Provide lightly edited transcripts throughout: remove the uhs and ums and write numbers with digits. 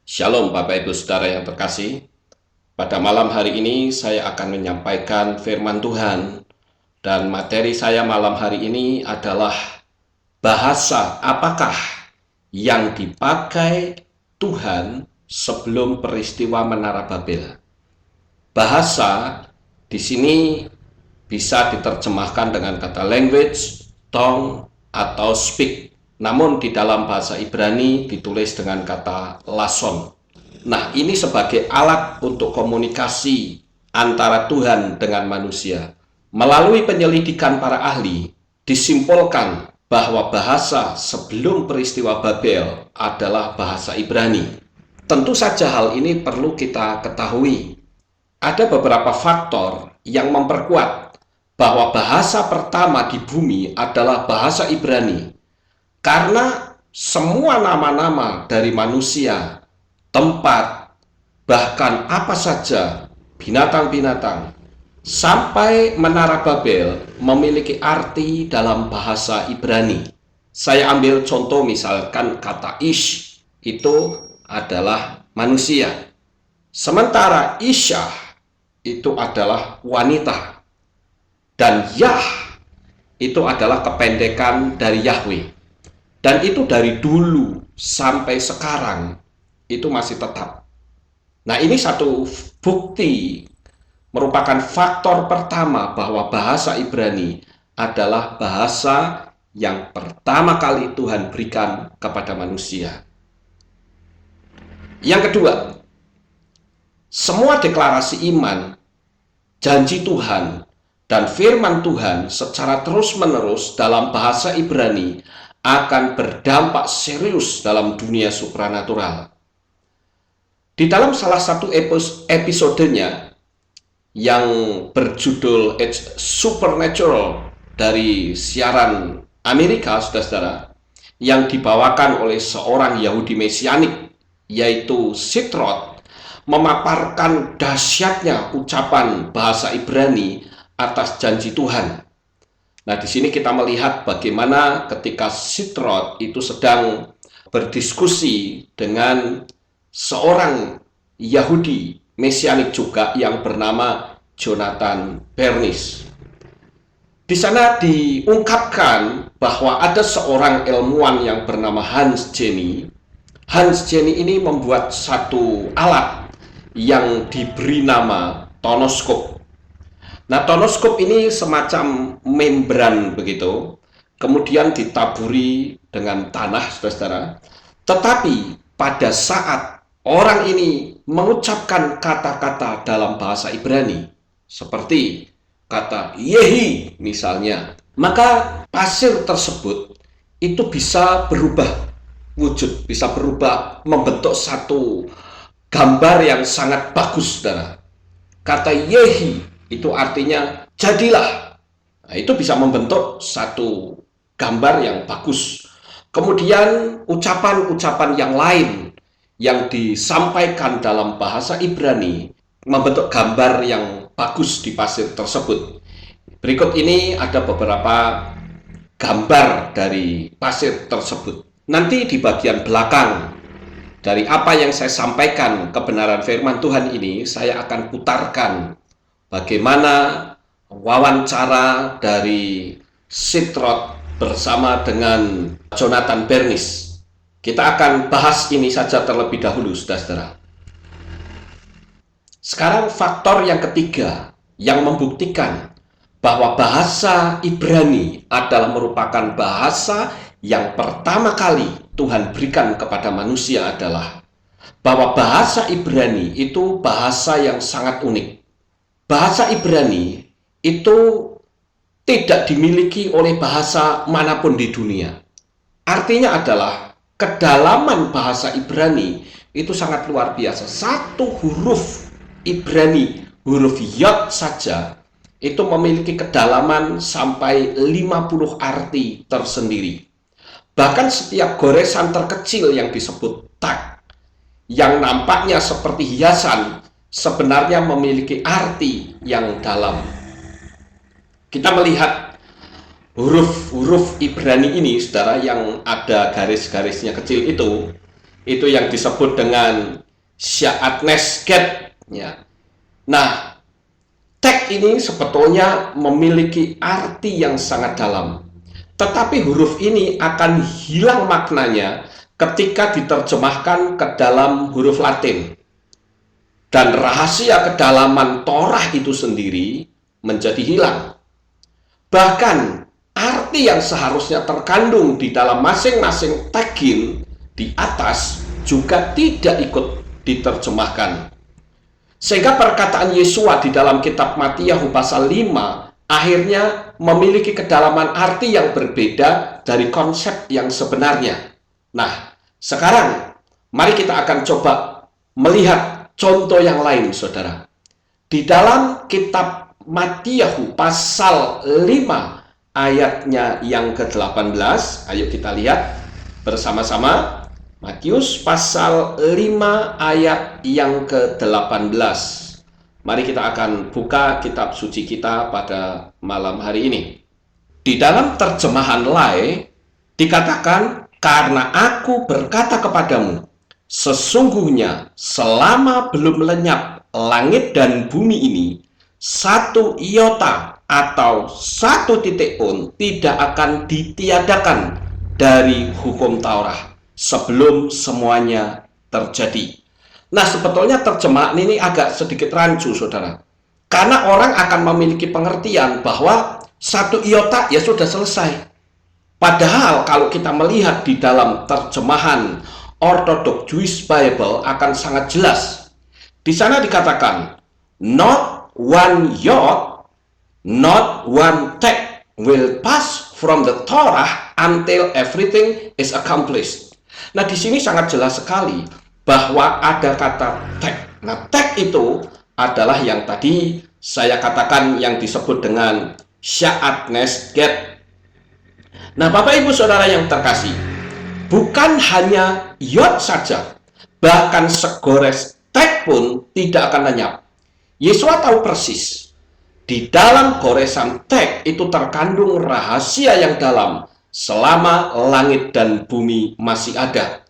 Shalom Bapak Ibu Saudara yang terkasih. Pada malam hari ini saya akan menyampaikan firman Tuhan. Dan materi saya malam hari ini adalah bahasa apakah yang dipakai Tuhan sebelum peristiwa Menara Babel. Bahasa di sini bisa diterjemahkan dengan kata language, tongue, atau speak. Namun di dalam bahasa Ibrani ditulis dengan kata lason. Nah, ini sebagai alat untuk komunikasi antara Tuhan dengan manusia. Melalui penyelidikan para ahli, disimpulkan bahwa bahasa sebelum peristiwa Babel adalah bahasa Ibrani. Tentu saja hal ini perlu kita ketahui. Ada beberapa faktor yang memperkuat bahwa bahasa pertama di bumi adalah bahasa Ibrani. Karena semua nama-nama dari manusia, tempat, bahkan apa saja, binatang-binatang, sampai Menara Babel memiliki arti dalam bahasa Ibrani. Saya ambil contoh misalkan kata Ish, itu adalah manusia. Sementara Isyah itu adalah wanita. Dan Yah itu adalah kependekan dari Yahweh. Dan itu dari dulu sampai sekarang itu masih tetap. Nah, ini satu bukti merupakan faktor pertama bahwa bahasa Ibrani adalah bahasa yang pertama kali Tuhan berikan kepada manusia. Yang kedua, semua deklarasi iman, janji Tuhan, dan firman Tuhan secara terus-menerus dalam bahasa Ibrani akan berdampak serius dalam dunia supranatural. Di dalam salah satu episodenya yang berjudul It's Supernatural dari siaran Amerika, saudara-saudara, yang dibawakan oleh seorang Yahudi Mesianik, yaitu Sitrot, memaparkan dahsyatnya ucapan bahasa Ibrani atas janji Tuhan. Nah, di sini kita melihat bagaimana ketika Sitrot itu sedang berdiskusi dengan seorang Yahudi Mesianik juga yang bernama Jonathan Bernis. Di sana diungkapkan bahwa ada seorang ilmuwan yang bernama Hans Jenny. Hans Jenny ini membuat satu alat yang diberi nama tonoskop. Nah, tonoskop ini semacam membran begitu, kemudian ditaburi dengan tanah, saudara-saudara. Tetapi pada saat orang ini mengucapkan kata-kata dalam bahasa Ibrani, seperti kata Yehi misalnya, maka pasir tersebut itu bisa berubah wujud, bisa berubah membentuk satu gambar yang sangat bagus, saudara. Kata Yehi itu artinya jadilah. Nah, itu bisa membentuk satu gambar yang bagus. Kemudian ucapan-ucapan yang lain yang disampaikan dalam bahasa Ibrani membentuk gambar yang bagus di pasir tersebut. Berikut ini ada beberapa gambar dari pasir tersebut. Nanti di bagian belakang dari apa yang saya sampaikan kebenaran firman Tuhan ini, saya akan putarkan bagaimana wawancara dari Sitrot bersama dengan Jonathan Bernis. Kita akan bahas ini saja terlebih dahulu, saudara-saudara. Sekarang faktor yang ketiga yang membuktikan bahwa bahasa Ibrani adalah merupakan bahasa yang pertama kali Tuhan berikan kepada manusia adalah bahwa bahasa Ibrani itu bahasa yang sangat unik. Bahasa Ibrani itu tidak dimiliki oleh bahasa manapun di dunia. Artinya adalah kedalaman bahasa Ibrani itu sangat luar biasa. Satu huruf Ibrani, huruf Yod saja, itu memiliki kedalaman sampai 50 arti tersendiri. Bahkan setiap goresan terkecil yang disebut tag, yang nampaknya seperti hiasan, sebenarnya memiliki arti yang dalam. Kita melihat huruf-huruf Ibrani ini, saudara, yang ada garis-garisnya kecil itu Itu yang disebut dengan Sya'at Nesget. Ya. Nah, teks ini sebetulnya memiliki arti yang sangat dalam. Tetapi huruf ini akan hilang maknanya ketika diterjemahkan ke dalam huruf Latin. Dan rahasia kedalaman Torah itu sendiri menjadi hilang. Bahkan arti yang seharusnya terkandung di dalam masing-masing tagin di atas juga tidak ikut diterjemahkan. Sehingga perkataan Yesua di dalam kitab Matiyahu pasal 5 akhirnya memiliki kedalaman arti yang berbeda dari konsep yang sebenarnya. Nah, sekarang mari kita akan coba melihat contoh yang lain, saudara. Di dalam kitab Matiyahu pasal 5 ayatnya yang ke-18, ayo kita lihat bersama-sama. Matius pasal 5 ayat yang ke-18. Mari kita akan buka kitab suci kita pada malam hari ini. Di dalam terjemahan Lai dikatakan, karena aku berkata kepadamu, sesungguhnya selama belum lenyap langit dan bumi ini, satu iota atau satu titik pun tidak akan ditiadakan dari hukum Taurat sebelum semuanya terjadi. Nah, sebetulnya terjemahan ini agak sedikit rancu, saudara. Karena orang akan memiliki pengertian bahwa satu iota ya sudah selesai. Padahal kalau kita melihat di dalam terjemahan Orthodox Jewish Bible akan sangat jelas. Di sana dikatakan, not one yot, not one tag will pass from the Torah until everything is accomplished. Nah, di sini sangat jelas sekali bahwa ada kata tag. Nah, tag itu adalah yang tadi saya katakan yang disebut dengan Sya'at Nesget. Nah, Bapak Ibu Saudara yang terkasih, bukan hanya yod saja, bahkan segores tag pun tidak akan lenyap. Yesua tahu persis, di dalam goresan tag itu terkandung rahasia yang dalam selama langit dan bumi masih ada.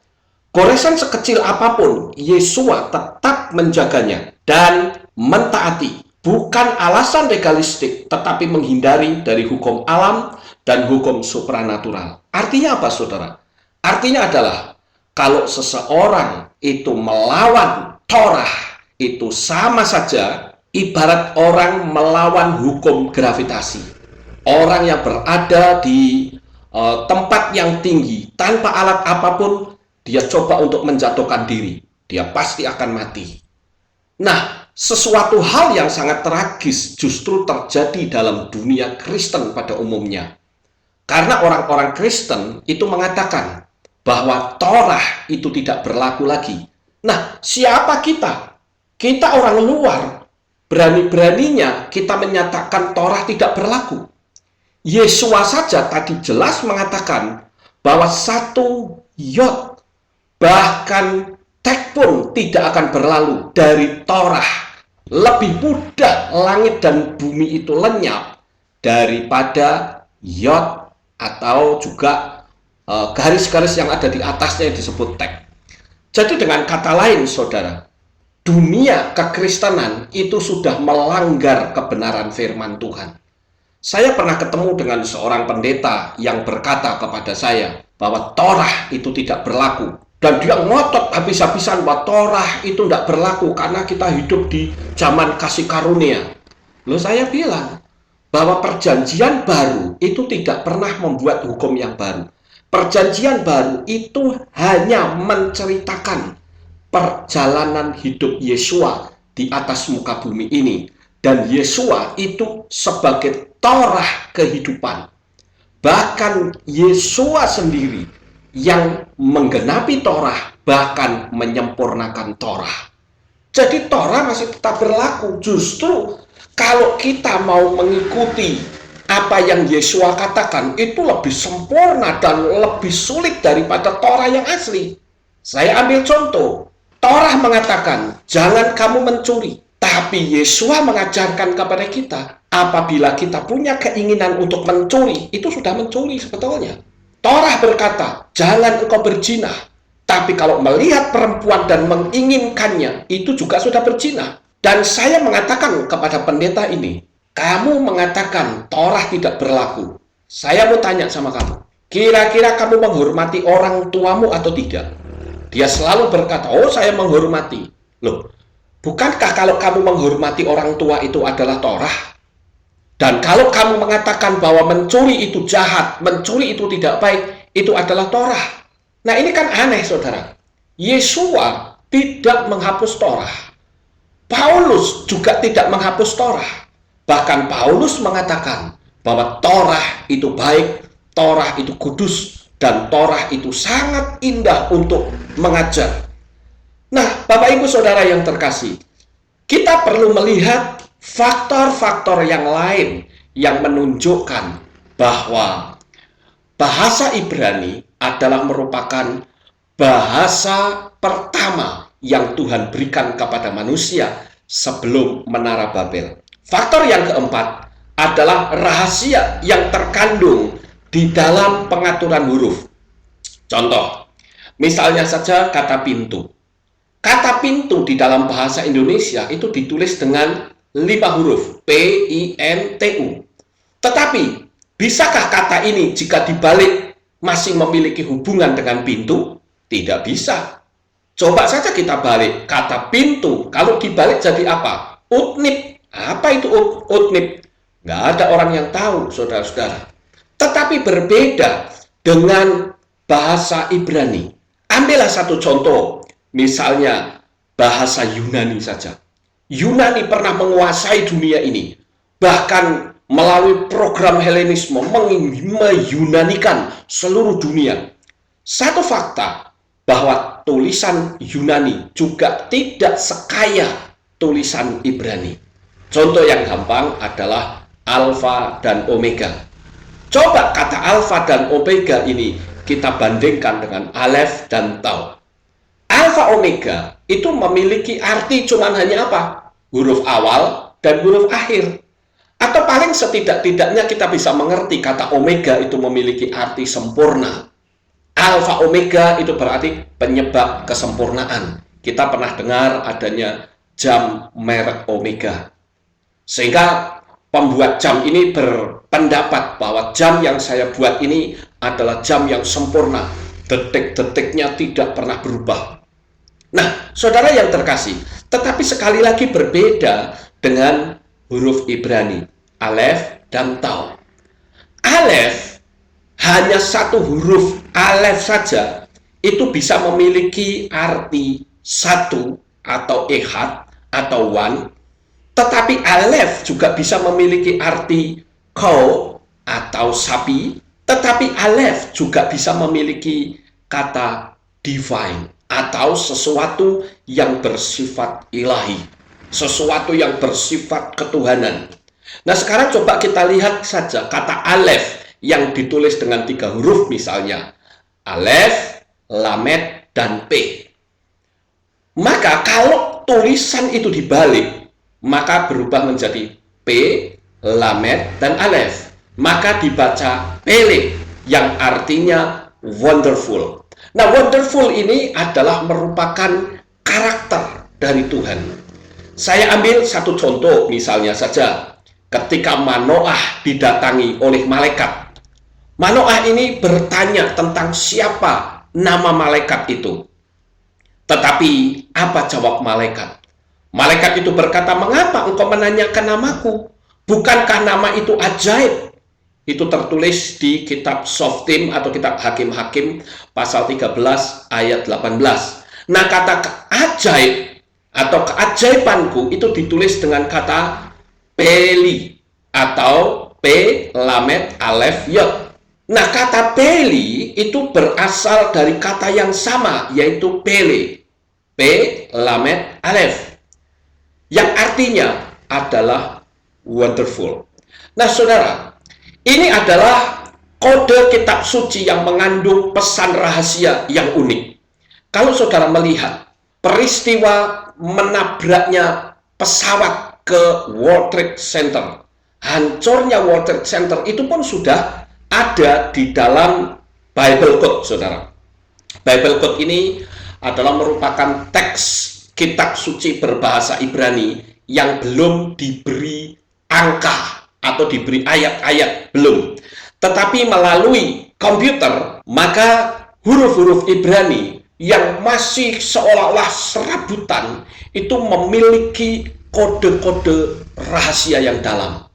Goresan sekecil apapun, Yesua tetap menjaganya dan mentaati. Bukan alasan legalistik, tetapi menghindari dari hukum alam dan hukum supranatural. Artinya apa, saudara? Artinya adalah, kalau seseorang itu melawan Torah, itu sama saja ibarat orang melawan hukum gravitasi. Orang yang berada di tempat yang tinggi tanpa alat apapun, dia coba untuk menjatuhkan diri, dia pasti akan mati. Nah, sesuatu hal yang sangat tragis justru terjadi dalam dunia Kristen pada umumnya. Karena orang-orang Kristen itu mengatakan bahwa Torah itu tidak berlaku lagi. Nah, siapa kita? Kita orang luar, berani-beraninya kita menyatakan Torah tidak berlaku. Yesua saja tadi jelas mengatakan bahwa satu yod, bahkan tag pun tidak akan berlalu dari Torah. Lebih mudah langit dan bumi itu lenyap daripada yod atau juga garis-garis yang ada di atasnya yang disebut tag. Jadi dengan kata lain, saudara, dunia kekristenan itu sudah melanggar kebenaran firman Tuhan. Saya pernah ketemu dengan seorang pendeta yang berkata kepada saya bahwa Torah itu tidak berlaku. Dan dia ngotot habis-habisan bahwa Torah itu tidak berlaku karena kita hidup di zaman kasih karunia. Lalu saya bilang bahwa perjanjian baru itu tidak pernah membuat hukum yang baru. Perjanjian baru itu hanya menceritakan perjalanan hidup Yesua di atas muka bumi ini. Dan Yesua itu sebagai Torah kehidupan. Bahkan Yesua sendiri yang menggenapi Torah, bahkan menyempurnakan Torah. Jadi Torah masih tetap berlaku. Justru kalau kita mau mengikuti apa yang Yesua katakan, itu lebih sempurna dan lebih sulit daripada Torah yang asli. Saya ambil contoh. Torah mengatakan, jangan kamu mencuri. Tapi Yesua mengajarkan kepada kita, apabila kita punya keinginan untuk mencuri, itu sudah mencuri sebetulnya. Torah berkata, jangan engkau berzina. Tapi kalau melihat perempuan dan menginginkannya, itu juga sudah berzina. Dan saya mengatakan kepada pendeta ini, kamu mengatakan Torah tidak berlaku. Saya mau tanya sama kamu, kira-kira kamu menghormati orang tuamu atau tidak? Dia selalu berkata, oh saya menghormati. Loh, bukankah kalau kamu menghormati orang tua itu adalah Torah? Dan kalau kamu mengatakan bahwa mencuri itu jahat, mencuri itu tidak baik, itu adalah Torah. Nah ini kan aneh saudara. Yesua tidak menghapus Torah. Paulus juga tidak menghapus Torah. Bahkan Paulus mengatakan bahwa Torah itu baik, Torah itu kudus, dan Torah itu sangat indah untuk mengajar. Nah, Bapak Ibu Saudara yang terkasih, kita perlu melihat faktor-faktor yang lain yang menunjukkan bahwa bahasa Ibrani adalah merupakan bahasa pertama yang Tuhan berikan kepada manusia sebelum Menara Babel. Faktor yang keempat adalah rahasia yang terkandung di dalam pengaturan huruf. Contoh, misalnya saja kata pintu. Kata pintu di dalam bahasa Indonesia itu ditulis dengan 5 huruf, P-I-N-T-U. Tetapi, bisakah kata ini jika dibalik masih memiliki hubungan dengan pintu? Tidak bisa. Coba saja kita balik kata pintu, kalau dibalik jadi apa? Utnip. Apa itu utnip? Nggak ada orang yang tahu, saudara-saudara. Tetapi berbeda dengan bahasa Ibrani. Ambillah satu contoh, misalnya bahasa Yunani saja. Yunani pernah menguasai dunia ini, bahkan melalui program Helenisme meyunanikan seluruh dunia. Satu fakta bahwa tulisan Yunani juga tidak sekaya tulisan Ibrani. Contoh yang gampang adalah Alfa dan Omega. Coba kata Alfa dan Omega ini kita bandingkan dengan Alef dan Tau. Alfa Omega itu memiliki arti cuman hanya apa? Huruf awal dan huruf akhir. Atau paling setidak-tidaknya kita bisa mengerti kata Omega itu memiliki arti sempurna. Alfa Omega itu berarti penyebab kesempurnaan. Kita pernah dengar adanya jam merek Omega. Sehingga pembuat jam ini berpendapat bahwa jam yang saya buat ini adalah jam yang sempurna. Detik-detiknya tidak pernah berubah. Nah, saudara yang terkasih, tetapi sekali lagi berbeda dengan huruf Ibrani, Alef dan Tau. Alef, hanya satu huruf Alef saja, itu bisa memiliki arti satu atau ehad atau one. Tetapi Alef juga bisa memiliki arti kau atau sapi, tetapi Alef juga bisa memiliki kata divine atau sesuatu yang bersifat ilahi, sesuatu yang bersifat ketuhanan. Nah sekarang coba kita lihat saja kata Alef yang ditulis dengan 3 huruf misalnya, Alef, Lamed, dan P. Maka kalau tulisan itu dibalik, maka berubah menjadi P, Lamed, dan Alef. Maka dibaca Pele, yang artinya wonderful. Nah, wonderful ini adalah merupakan karakter dari Tuhan. Saya ambil satu contoh, misalnya saja, ketika Manoah didatangi oleh malaikat. Manoah ini bertanya tentang siapa nama malaikat itu. Tetapi, apa jawab malaikat? Malaikat itu berkata, mengapa engkau menanyakan namaku? Bukankah nama itu ajaib? Itu tertulis di kitab Shoftim atau kitab Hakim-Hakim pasal 13 ayat 18. Nah kata ajaib atau keajaibanku itu ditulis dengan kata Peli atau P, Lamed, Alef, Yod. Nah kata Peli itu berasal dari kata yang sama yaitu Pele, P, Lamed, Alef, yang artinya adalah wonderful. Nah saudara, ini adalah kode kitab suci yang mengandung pesan rahasia yang unik. Kalau saudara melihat peristiwa menabraknya pesawat ke World Trade Center, hancurnya World Trade Center itu pun sudah ada di dalam Bible Code, saudara. Bible Code ini adalah merupakan teks kitab suci berbahasa Ibrani yang belum diberi angka atau diberi ayat-ayat, belum. Tetapi melalui komputer, maka huruf-huruf Ibrani yang masih seolah-olah serabutan itu memiliki kode-kode rahasia yang dalam.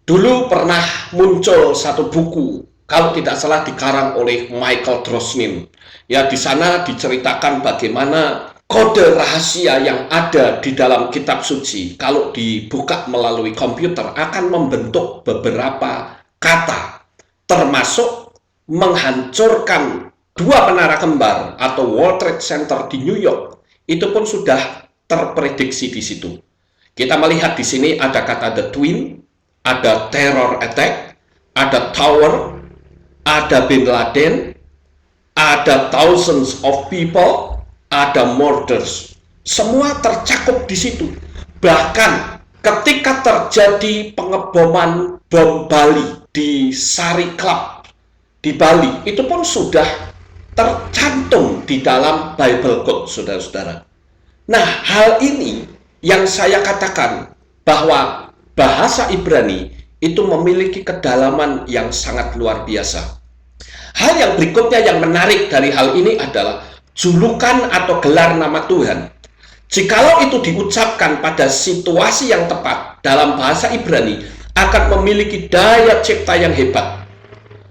Dulu pernah muncul satu buku, kalau tidak salah dikarang oleh Michael Drosnin. Ya, di sana diceritakan bagaimana kode rahasia yang ada di dalam kitab suci kalau dibuka melalui komputer akan membentuk beberapa kata, termasuk menghancurkan dua menara kembar atau World Trade Center di New York. Itu pun sudah terprediksi di situ. Kita melihat di sini ada kata the twin, ada terror attack, ada tower, ada Bin Laden, ada thousands of people, ada murders. Semua tercakup di situ. Bahkan ketika terjadi pengeboman bom Bali di Sari Club di Bali, itu pun sudah tercantum di dalam Bible Code, saudara-saudara. Nah, hal ini yang saya katakan bahwa bahasa Ibrani itu memiliki kedalaman yang sangat luar biasa. Hal yang berikutnya yang menarik dari hal ini adalah julukan atau gelar nama Tuhan. Jikalau itu diucapkan pada situasi yang tepat dalam bahasa Ibrani, akan memiliki daya cipta yang hebat.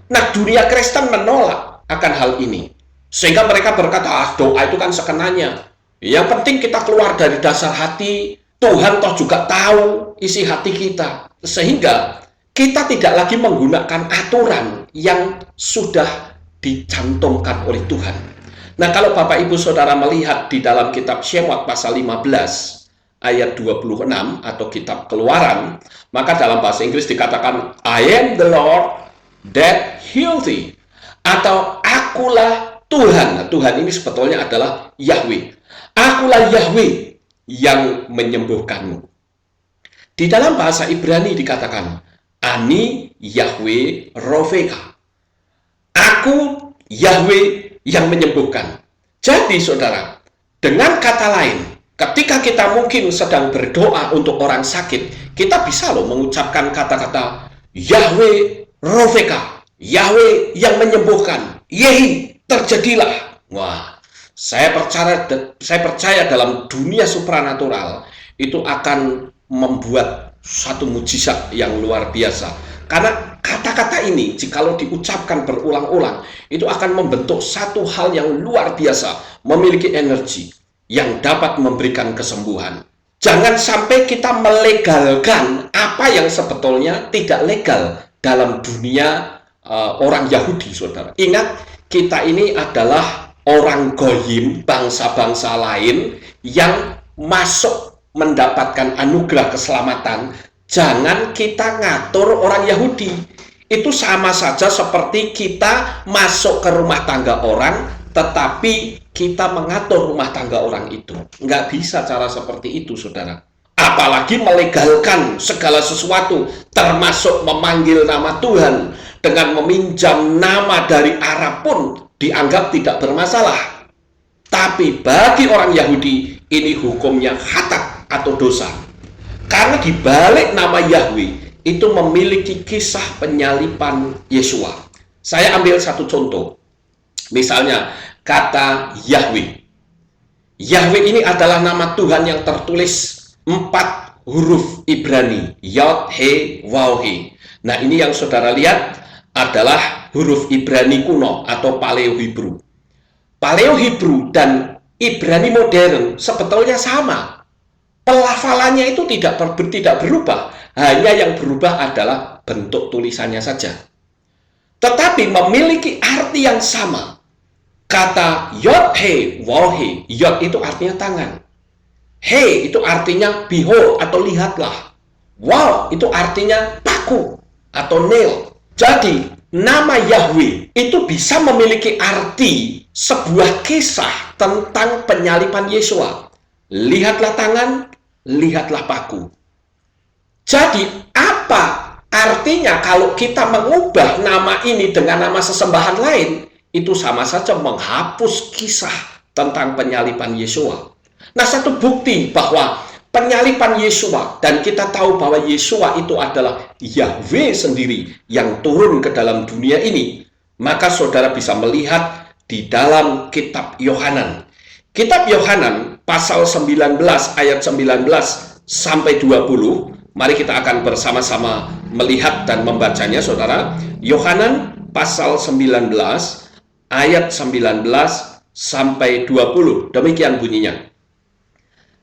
Nah, dunia Kristen menolak akan hal ini. Sehingga mereka berkata, doa itu kan sekenanya. Yang penting kita keluar dari dasar hati, Tuhan toh juga tahu isi hati kita. Sehingga kita tidak lagi menggunakan aturan yang sudah dicantumkan oleh Tuhan. Nah, kalau Bapak Ibu Saudara melihat di dalam kitab Shemot pasal 15 ayat 26 atau kitab Keluaran, maka dalam bahasa Inggris dikatakan I am the Lord that heal thee, atau akulah Tuhan. Nah, Tuhan ini sebetulnya adalah Yahweh. Akulah Yahweh yang menyembuhkanmu. Di dalam bahasa Ibrani dikatakan Ani Yahweh Rofeka. Aku Yahweh yang menyembuhkan. Jadi saudara, dengan kata lain, ketika kita mungkin sedang berdoa untuk orang sakit, kita bisa loh mengucapkan kata-kata Yahweh Rofeka, Yahweh yang menyembuhkan. Yehi, terjadilah. Wah, saya percaya dalam dunia supranatural itu akan membuat satu mujizat yang luar biasa. Karena kata-kata ini jikalau diucapkan berulang-ulang, itu akan membentuk satu hal yang luar biasa, memiliki energi yang dapat memberikan kesembuhan. Jangan sampai kita melegalkan apa yang sebetulnya tidak legal dalam dunia orang Yahudi, saudara. Ingat, kita ini adalah orang goyim, bangsa-bangsa lain yang masuk mendapatkan anugerah keselamatan. Jangan kita ngatur orang Yahudi. Itu sama saja seperti kita masuk ke rumah tangga orang, tetapi kita mengatur rumah tangga orang itu. Nggak bisa cara seperti itu, saudara. Apalagi melegalkan segala sesuatu, termasuk memanggil nama Tuhan dengan meminjam nama dari Arab pun dianggap tidak bermasalah. Tapi bagi orang Yahudi, ini hukumnya khatak atau dosa. Karena di balik nama Yahweh itu memiliki kisah penyalipan Yesua. Saya ambil satu contoh. Misalnya kata Yahweh. Yahweh ini adalah nama Tuhan yang tertulis 4 huruf Ibrani, Yod, He, Waw, He. Nah, ini yang saudara lihat adalah huruf Ibrani kuno atau Paleo Hebrew. Paleo Hebrew dan Ibrani modern sebetulnya sama. Pelafalannya itu tidak berubah, hanya yang berubah adalah bentuk tulisannya saja. Tetapi memiliki arti yang sama. Kata Yod, He, Waw, He. Yod itu artinya tangan. He itu artinya behold atau lihatlah. Waw itu artinya paku atau nail. Jadi nama Yahweh itu bisa memiliki arti sebuah kisah tentang penyalipan Yesua. Lihatlah tangan, lihatlah paku. Jadi apa artinya kalau kita mengubah nama ini dengan nama sesembahan lain? itu sama saja menghapus kisah tentang penyaliban Yesua. Nah, satu bukti bahwa penyaliban Yesua, dan kita tahu bahwa Yesua itu adalah Yahweh sendiri yang turun ke dalam dunia ini, maka saudara bisa melihat di dalam kitab Yohanan. Kitab Yohanan pasal 19 ayat 19 sampai 20. Mari kita akan bersama-sama melihat dan membacanya, saudara. Yohanan pasal 19 ayat 19 sampai 20. Demikian bunyinya.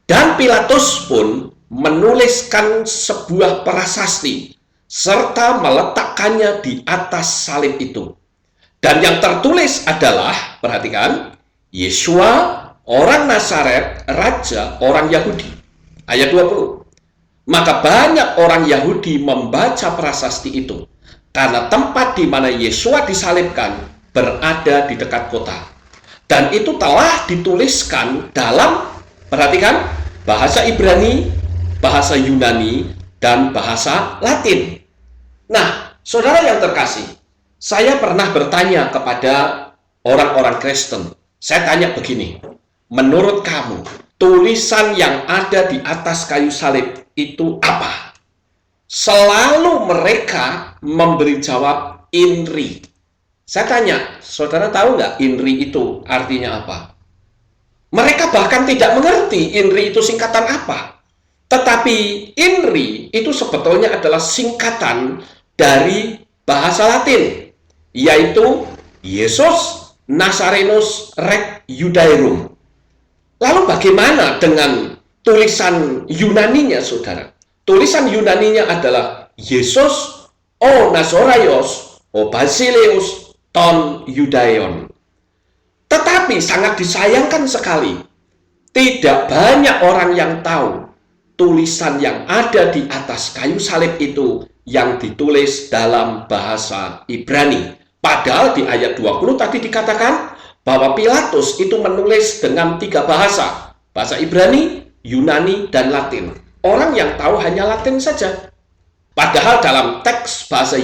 Dan Pilatus pun menuliskan sebuah prasasti serta meletakkannya di atas salib itu. Dan yang tertulis adalah, perhatikan, Yesua orang Nazaret, raja orang Yahudi. Ayat 20. Maka banyak orang Yahudi membaca prasasti itu, karena tempat di mana Yesua disalibkan berada di dekat kota. Dan itu telah dituliskan dalam, perhatikan, bahasa Ibrani, bahasa Yunani, dan bahasa Latin. Nah, saudara yang terkasih, saya pernah bertanya kepada orang-orang Kristen. Saya tanya begini, menurut kamu, tulisan yang ada di atas kayu salib itu apa? Selalu mereka memberi jawab INRI. Saya tanya, saudara tahu nggak INRI itu artinya apa? Mereka bahkan tidak mengerti INRI itu singkatan apa. Tetapi INRI itu sebetulnya adalah singkatan dari bahasa Latin, yaitu Yesus Nazarenus Rex Judaeorum. Lalu bagaimana dengan tulisan Yunaninya, saudara? Tulisan Yunaninya adalah Yesus o Nazoraios o Basileus ton Judaion. Tetapi sangat disayangkan sekali, tidak banyak orang yang tahu tulisan yang ada di atas kayu salib itu yang ditulis dalam bahasa Ibrani. Padahal di ayat 20 tadi dikatakan bahwa Pilatus itu menulis dengan 3 bahasa. Bahasa Ibrani, Yunani, dan Latin. Orang yang tahu hanya Latin saja. Padahal dalam teks bahasa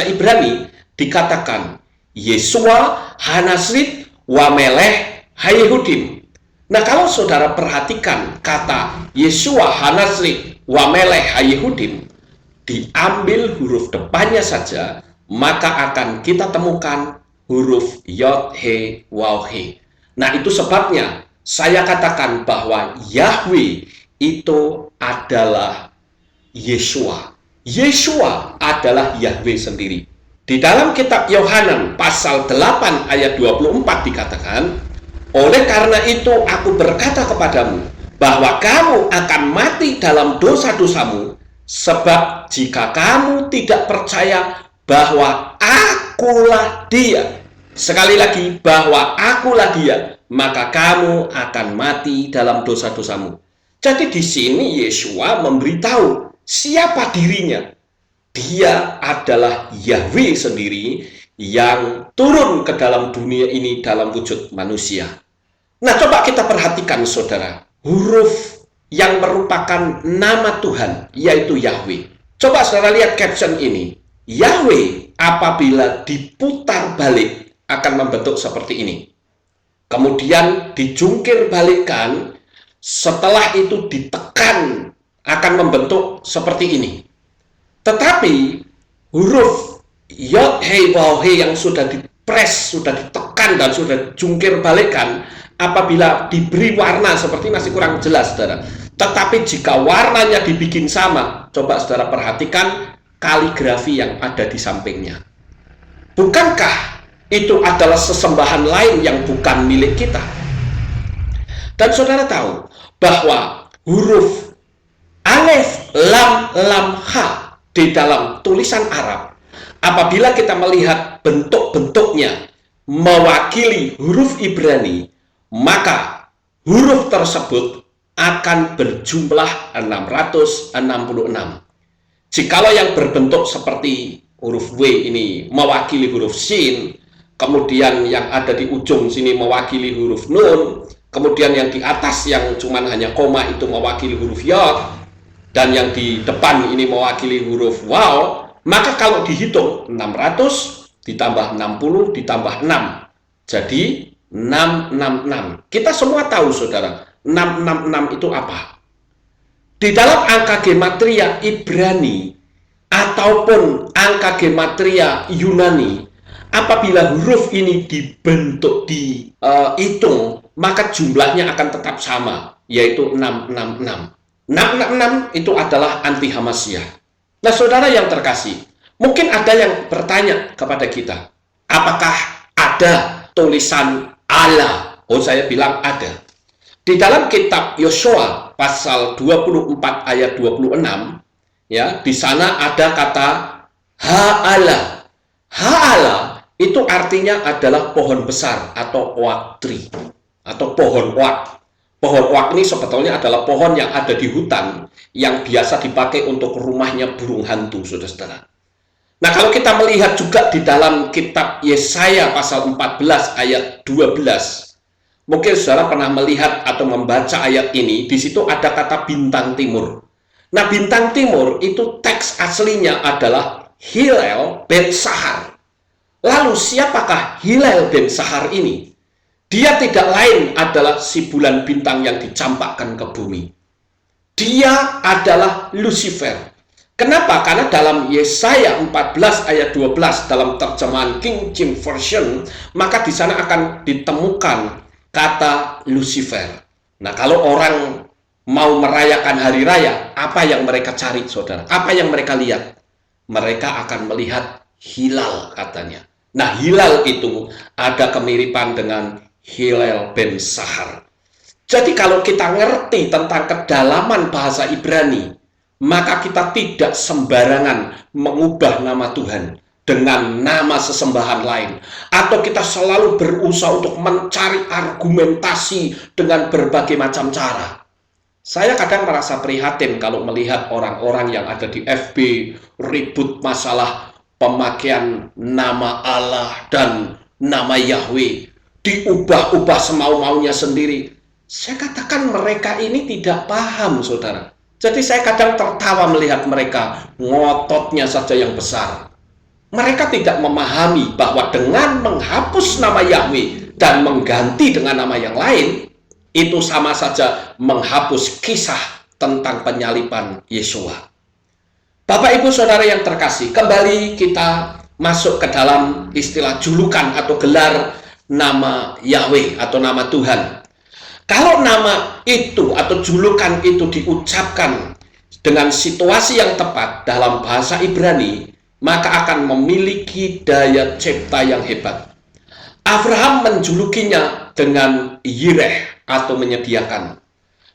Ibrani dikatakan Yesua Hanasrit Wamelech Hayehudim. Nah, kalau saudara perhatikan kata Yesua Hanasrit Wamelech Hayehudim, diambil huruf depannya saja, maka akan kita temukan huruf Yod He Waw He. Nah, itu sebabnya saya katakan bahwa Yahweh itu adalah Yesua. Yesua adalah Yahweh sendiri. Di dalam kitab Yohanan pasal 8 ayat 24 dikatakan, oleh karena itu aku berkata kepadamu bahwa kamu akan mati dalam dosa-dosamu, sebab jika kamu tidak percaya bahwa akulah dia, sekali lagi bahwa akulah dia, maka kamu akan mati dalam dosa-dosamu. Jadi di sini Yesua memberitahu siapa dirinya. Dia adalah Yahweh sendiri yang turun ke dalam dunia ini dalam wujud manusia. Nah, coba kita perhatikan, saudara, huruf yang merupakan nama Tuhan, yaitu Yahweh. Coba saudara lihat caption ini. Yahweh apabila diputar balik akan membentuk seperti ini. Kemudian dijungkir balikkan, setelah itu ditekan akan membentuk seperti ini. Tetapi huruf Yod He Waw He yang sudah dipres, sudah ditekan dan sudah jungkir balikkan, apabila diberi warna seperti masih kurang jelas, saudara. Tetapi jika warnanya dibikin sama, coba saudara perhatikan kaligrafi yang ada di sampingnya. Bukankah itu adalah sesembahan lain yang bukan milik kita? Dan saudara tahu bahwa huruf Alef Lam Lam Ha di dalam tulisan Arab, apabila kita melihat bentuk-bentuknya mewakili huruf Ibrani, maka huruf tersebut akan berjumlah 666. Jikalau yang berbentuk seperti huruf W ini mewakili huruf Shin, kemudian yang ada di ujung sini mewakili huruf Nun, kemudian yang di atas yang cuman hanya koma itu mewakili huruf Yod, dan yang di depan ini mewakili huruf Waw, maka kalau dihitung 666 ditambah 60 ditambah 6. Jadi 666. Kita semua tahu saudara, 666 itu apa? Di dalam angka gematria Ibrani ataupun angka gematria Yunani, apabila huruf ini dibentuk, dihitung, maka jumlahnya akan tetap sama, yaitu 666. 666 itu adalah anti Hamasyah. Nah, saudara yang terkasih, mungkin ada yang bertanya kepada kita, apakah ada tulisan Allah? Oh, saya bilang ada. Di dalam kitab Yosua pasal 24 ayat 26, ya, di sana ada kata Ha'ala. Ha'ala itu artinya adalah pohon besar atau oak tree atau pohon oak. Pohon oak ini sebetulnya adalah pohon yang ada di hutan yang biasa dipakai untuk rumahnya burung hantu, saudara-saudara. Nah, kalau kita melihat juga di dalam kitab Yesaya pasal 14 ayat 12, mungkin saudara pernah melihat atau membaca ayat ini, di situ ada kata bintang timur. Nah, bintang timur itu teks aslinya adalah Hilal ben Sahar. Lalu siapakah Hilal ben Sahar ini? Dia tidak lain adalah si bulan bintang yang dicampakkan ke bumi. Dia adalah Lucifer. Kenapa? Karena dalam Yesaya 14 ayat 12 dalam terjemahan King James Version, maka di sana akan ditemukan kata Lucifer. Nah, kalau orang mau merayakan hari raya, apa yang mereka cari, saudara? Apa yang mereka lihat? Mereka akan melihat hilal, katanya. Nah, hilal itu ada kemiripan dengan Hilal ben Sahar. Jadi kalau kita ngerti tentang kedalaman bahasa Ibrani, maka kita tidak sembarangan mengubah nama Tuhan dengan nama sesembahan lain. Atau kita selalu berusaha untuk mencari argumentasi dengan berbagai macam cara. Saya kadang merasa prihatin kalau melihat orang-orang yang ada di FB ribut masalah pemakaian nama Allah dan nama Yahweh. Diubah-ubah semau-maunya sendiri. Saya katakan mereka ini tidak paham, saudara. Jadi saya kadang tertawa melihat mereka, ngototnya saja yang besar. Mereka tidak memahami bahwa dengan menghapus nama Yahweh dan mengganti dengan nama yang lain, itu sama saja menghapus kisah tentang penyaliban Yesua. Bapak Ibu Saudara yang terkasih, kembali kita masuk ke dalam istilah julukan atau gelar nama Yahweh atau nama Tuhan. Kalau nama itu atau julukan itu diucapkan dengan situasi yang tepat dalam bahasa Ibrani, maka akan memiliki daya cipta yang hebat. Abraham menjulukinya dengan Yireh atau menyediakan.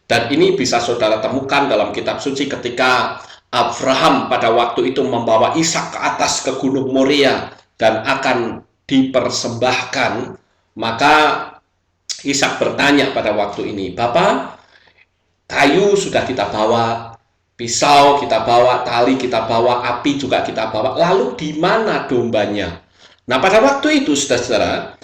Dan ini bisa saudara temukan dalam kitab suci ketika Abraham pada waktu itu membawa Ishak ke atas ke Gunung Moria dan akan dipersembahkan. Maka Ishak bertanya pada waktu ini, Bapak, kayu sudah kita bawa, pisau kita bawa, tali kita bawa, api juga kita bawa, lalu di mana dombanya? Nah, pada waktu itu, saudara-saudara,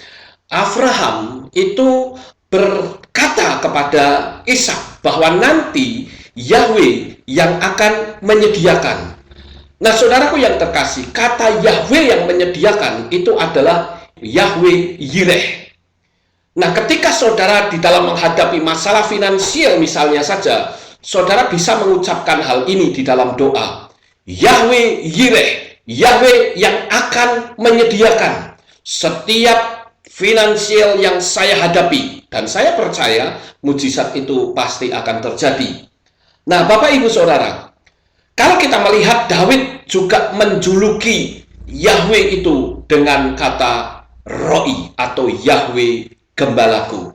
Abraham itu berkata kepada Ishak bahwa nanti Yahweh yang akan menyediakan. Nah, saudaraku yang terkasih, kata Yahweh yang menyediakan itu adalah Yahweh Yireh. Nah, ketika saudara di dalam menghadapi masalah finansial misalnya saja, saudara bisa mengucapkan hal ini di dalam doa. Yahweh Yireh, Yahweh yang akan menyediakan setiap finansial yang saya hadapi. Dan saya percaya mujizat itu pasti akan terjadi. Nah, Bapak Ibu Saudara, kalau kita melihat Daud juga menjuluki Yahweh itu dengan kata Roi atau Yahweh Gembalaku.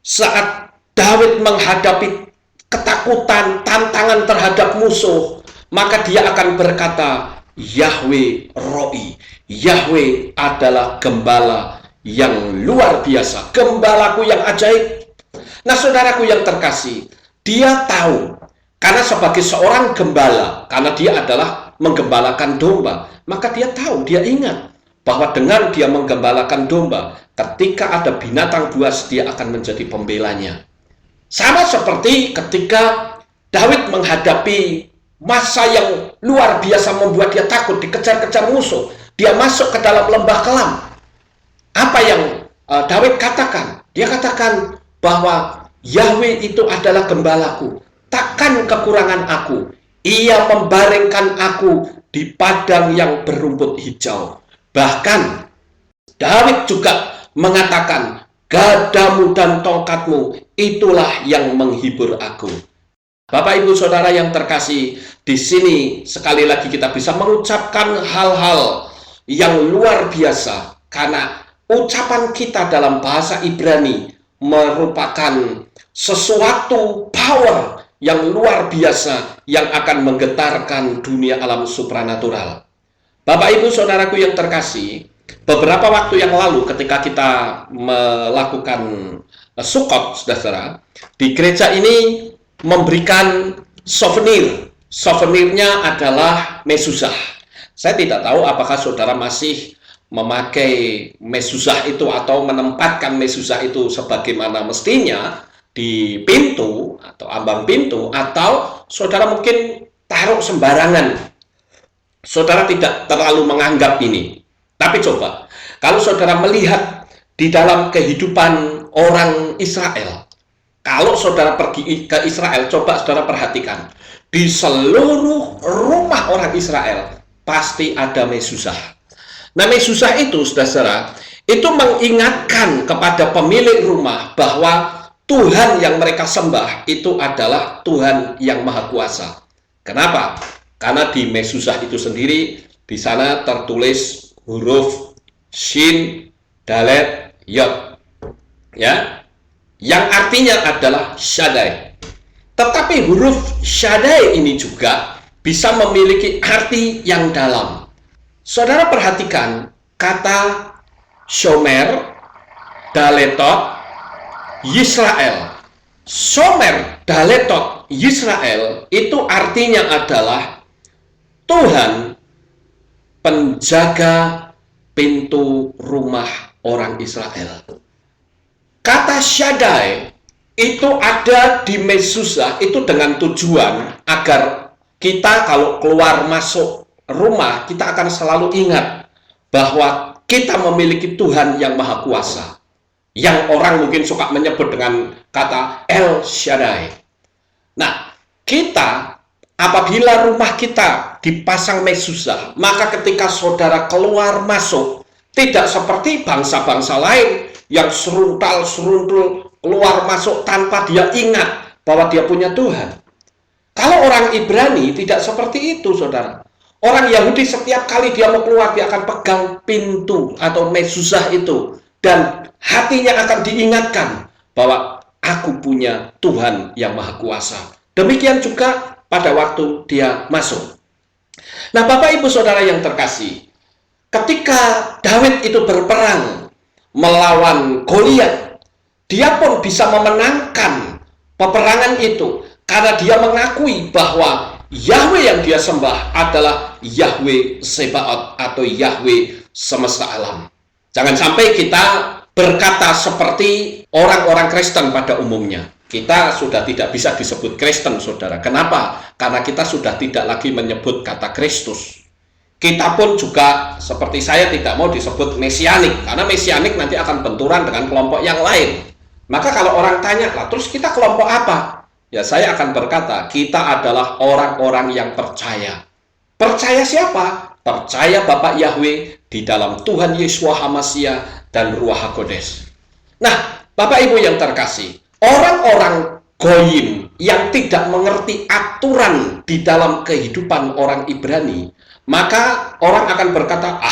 Saat Daud menghadapi ketakutan, tantangan terhadap musuh, maka dia akan berkata, Yahweh Roi, Yahweh adalah gembala yang luar biasa, gembalaku yang ajaib. Nah, saudaraku yang terkasih, dia tahu, karena sebagai seorang gembala, karena dia adalah menggembalakan domba, maka dia tahu, dia ingat bahwa dengan dia menggembalakan domba, ketika ada binatang buas, dia akan menjadi pembelanya. Sama seperti ketika Daud menghadapi masa yang luar biasa membuat dia takut, dikejar-kejar musuh, dia masuk ke dalam lembah kelam. Apa yang Daud katakan? Dia katakan bahwa Yahweh itu adalah gembalaku, takkan kekurangan aku. Ia membaringkan aku di padang yang berumput hijau. Bahkan Daud juga mengatakan, gadamu dan tongkatmu itulah yang menghibur aku. Bapak Ibu Saudara yang terkasih, di sini sekali lagi kita bisa mengucapkan hal-hal yang luar biasa karena ucapan kita dalam bahasa Ibrani merupakan sesuatu power yang luar biasa yang akan menggetarkan dunia alam supranatural. Bapak Ibu Saudaraku yang terkasih, beberapa waktu yang lalu ketika kita melakukan Sukkot, saudara, di gereja ini memberikan souvenir. Souvenirnya adalah mezuzah. Saya tidak tahu apakah saudara masih memakai mezuzah itu atau menempatkan mezuzah itu sebagaimana mestinya di pintu atau ambang pintu, atau saudara mungkin taruh sembarangan. Saudara tidak terlalu menganggap ini. Tapi coba, kalau saudara melihat di dalam kehidupan orang Israel, kalau saudara pergi ke Israel, coba saudara perhatikan, di seluruh rumah orang Israel pasti ada mezuzah. Nah, mezuzah itu, saudara, itu mengingatkan kepada pemilik rumah bahwa Tuhan yang mereka sembah itu adalah Tuhan yang Maha Kuasa. Kenapa? Karena di mezuzah itu sendiri, di sana tertulis huruf Shin, Dalet, Yod, ya, yang artinya adalah Shaddai. Tetapi huruf Shaddai ini juga bisa memiliki arti yang dalam. Saudara perhatikan kata Shomer, Daletot, Yisrael. Shomer, Daletot, Yisrael itu artinya adalah Tuhan penjaga pintu rumah orang Israel. Kata Shaddai itu ada di mezuzah itu dengan tujuan agar kita kalau keluar masuk rumah, kita akan selalu ingat bahwa kita memiliki Tuhan yang Maha Kuasa, yang orang mungkin suka menyebut dengan kata El Shaddai. Nah, kita apabila rumah kita dipasang mezuzah, maka ketika saudara keluar masuk, tidak seperti bangsa-bangsa lain yang seruntal-seruntul keluar masuk tanpa dia ingat bahwa dia punya Tuhan. Kalau orang Ibrani tidak seperti itu, saudara. Orang Yahudi setiap kali dia mau keluar, dia akan pegang pintu atau mezuzah itu. Dan hatinya akan diingatkan bahwa aku punya Tuhan yang Maha Kuasa. Demikian juga pada waktu dia masuk. Nah, Bapak Ibu Saudara yang terkasih, ketika Daud itu berperang melawan Goliat, dia pun bisa memenangkan peperangan itu karena dia mengakui bahwa Yahweh yang dia sembah adalah Yahweh Sebaot atau Yahweh semesta alam. Jangan sampai kita berkata seperti orang-orang Kristen pada umumnya. Kita sudah tidak bisa disebut Kristen, saudara. Kenapa? Karena kita sudah tidak lagi menyebut kata Kristus. Kita pun juga seperti saya tidak mau disebut Mesianik, karena Mesianik nanti akan benturan dengan kelompok yang lain. Maka kalau orang tanya, lah terus kita kelompok apa? Ya, saya akan berkata, kita adalah orang-orang yang percaya. Percaya siapa? Percaya Bapak Yahweh di dalam Tuhan Yeshua HaMashiach dan Ruach HaKodesh. Nah, Bapak Ibu yang terkasih, orang-orang Goyim yang tidak mengerti aturan di dalam kehidupan orang Ibrani, maka orang akan berkata,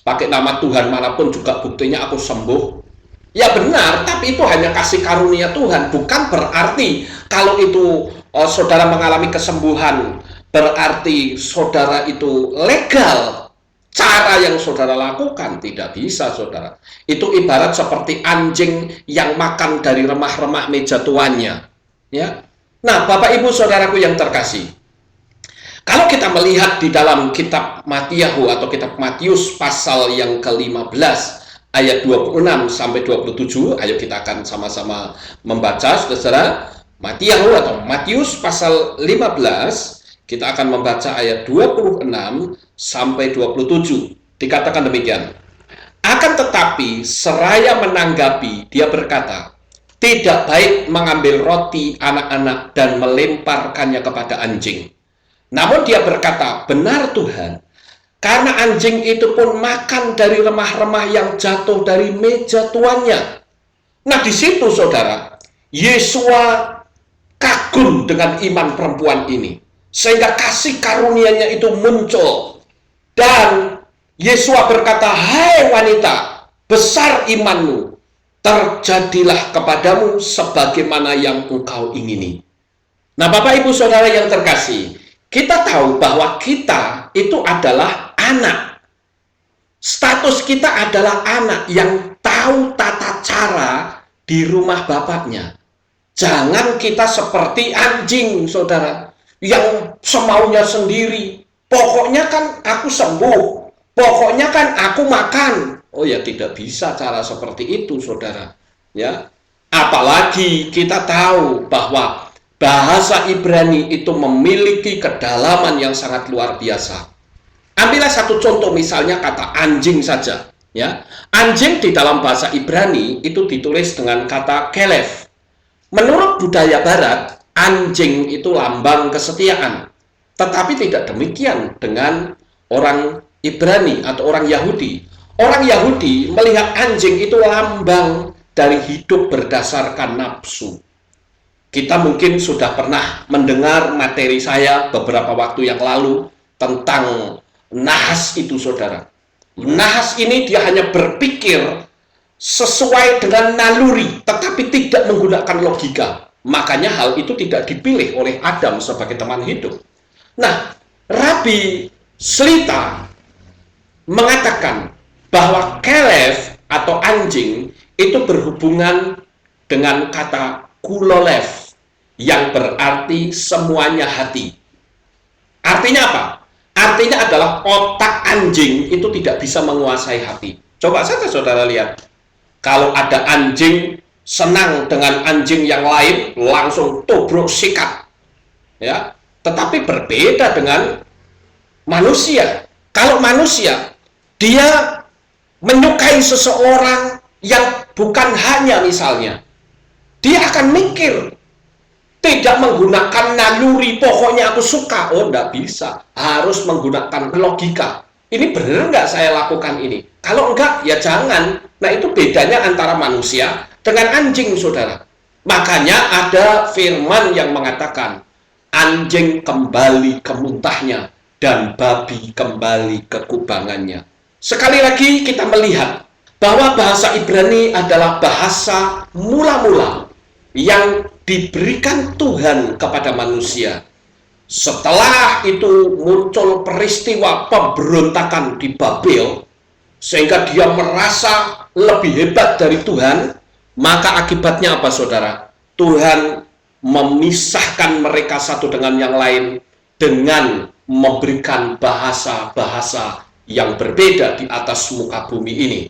pakai nama Tuhan manapun juga buktinya aku sembuh. Ya benar, tapi itu hanya kasih karunia Tuhan. Bukan berarti kalau itu saudara mengalami kesembuhan, berarti saudara itu legal. Cara yang saudara lakukan tidak bisa, saudara. Itu ibarat seperti anjing yang makan dari remah-remah meja tuannya. Ya. Nah, Bapak Ibu Saudaraku yang terkasih, kalau kita melihat di dalam kitab Matiyahu atau kitab Matius pasal yang ke-15 ayat 26 sampai 27, ayo kita akan sama-sama membaca, saudara. Matiyahu atau Matius pasal 15, kita akan membaca ayat 26 sampai 27. Dikatakan demikian. Akan tetapi, seraya menanggapi, dia berkata, tidak baik mengambil roti anak-anak dan melemparkannya kepada anjing. Namun dia berkata, benar Tuhan, karena anjing itu pun makan dari remah-remah yang jatuh dari meja tuannya. Nah, di situ saudara, Yesua kagum dengan iman perempuan ini, sehingga kasih karunia-Nya itu muncul. Dan Yesua berkata, hai wanita, besar imanmu, terjadilah kepadamu sebagaimana yang engkau ingini. Nah, Bapak Ibu Saudara yang terkasih, kita tahu bahwa kita itu adalah anak. Status kita adalah anak yang tahu tata cara di rumah bapaknya. Jangan kita seperti anjing, saudara, yang semaunya sendiri. Pokoknya kan aku sembuh. Pokoknya kan aku makan. Oh ya, tidak bisa cara seperti itu, saudara. Ya, apalagi kita tahu bahwa bahasa Ibrani itu memiliki kedalaman yang sangat luar biasa. Ambillah satu contoh, misalnya kata anjing saja. Ya, anjing di dalam bahasa Ibrani itu ditulis dengan kata kelef. Menurut budaya Barat, anjing itu lambang kesetiaan. Tetapi tidak demikian dengan orang Ibrani atau orang Yahudi. Orang Yahudi melihat anjing itu lambang dari hidup berdasarkan nafsu. Kita mungkin sudah pernah mendengar materi saya beberapa waktu yang lalu tentang nahas itu, saudara. Nahas ini dia hanya berpikir sesuai dengan naluri, tetapi tidak menggunakan logika. Makanya hal itu tidak dipilih oleh Adam sebagai teman hidup. Nah, Rabi Slita mengatakan bahwa kelef atau anjing itu berhubungan dengan kata kulolev yang berarti semuanya hati. Artinya apa? Artinya adalah otak anjing itu tidak bisa menguasai hati. Coba saja saudara lihat. Kalau ada anjing senang dengan anjing yang lain, langsung tubruk sikat. Ya, tetapi berbeda dengan manusia. Kalau manusia, dia menyukai seseorang yang bukan hanya misalnya, dia akan mikir, tidak menggunakan naluri, pokoknya aku suka. Oh, enggak bisa. Harus menggunakan logika. Ini benar nggak saya lakukan ini? Kalau enggak, ya jangan. Nah, itu bedanya antara manusia dengan anjing, saudara. Makanya ada firman yang mengatakan, anjing kembali ke muntahnya, dan babi kembali ke kubangannya. Sekali lagi kita melihat bahwa bahasa Ibrani adalah bahasa mula-mula yang diberikan Tuhan kepada manusia. Setelah itu muncul peristiwa pemberontakan di Babel, sehingga dia merasa lebih hebat dari Tuhan, maka akibatnya apa, saudara? Tuhan memisahkan mereka satu dengan yang lain dengan memberikan bahasa-bahasa yang berbeda di atas muka bumi ini.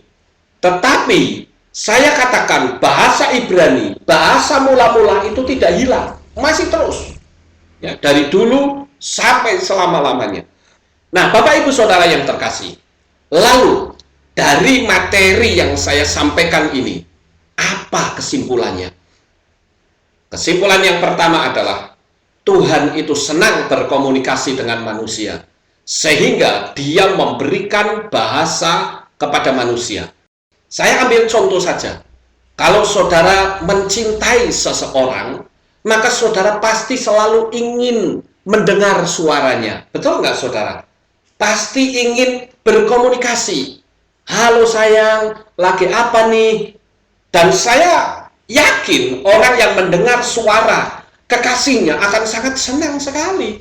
Tetapi saya katakan bahasa Ibrani, bahasa mula-mula itu tidak hilang, masih terus. Ya, dari dulu sampai selama-lamanya. Nah, Bapak Ibu Saudara yang terkasih, lalu dari materi yang saya sampaikan ini, apa kesimpulannya? Kesimpulan yang pertama adalah Tuhan itu senang berkomunikasi dengan manusia, sehingga dia memberikan bahasa kepada manusia. Saya ambil contoh saja. Kalau saudara mencintai seseorang, maka saudara pasti selalu ingin mendengar suaranya. Betul nggak, saudara? Pasti ingin berkomunikasi. Halo sayang, lagi apa nih? Dan saya yakin orang yang mendengar suara kekasihnya akan sangat senang sekali.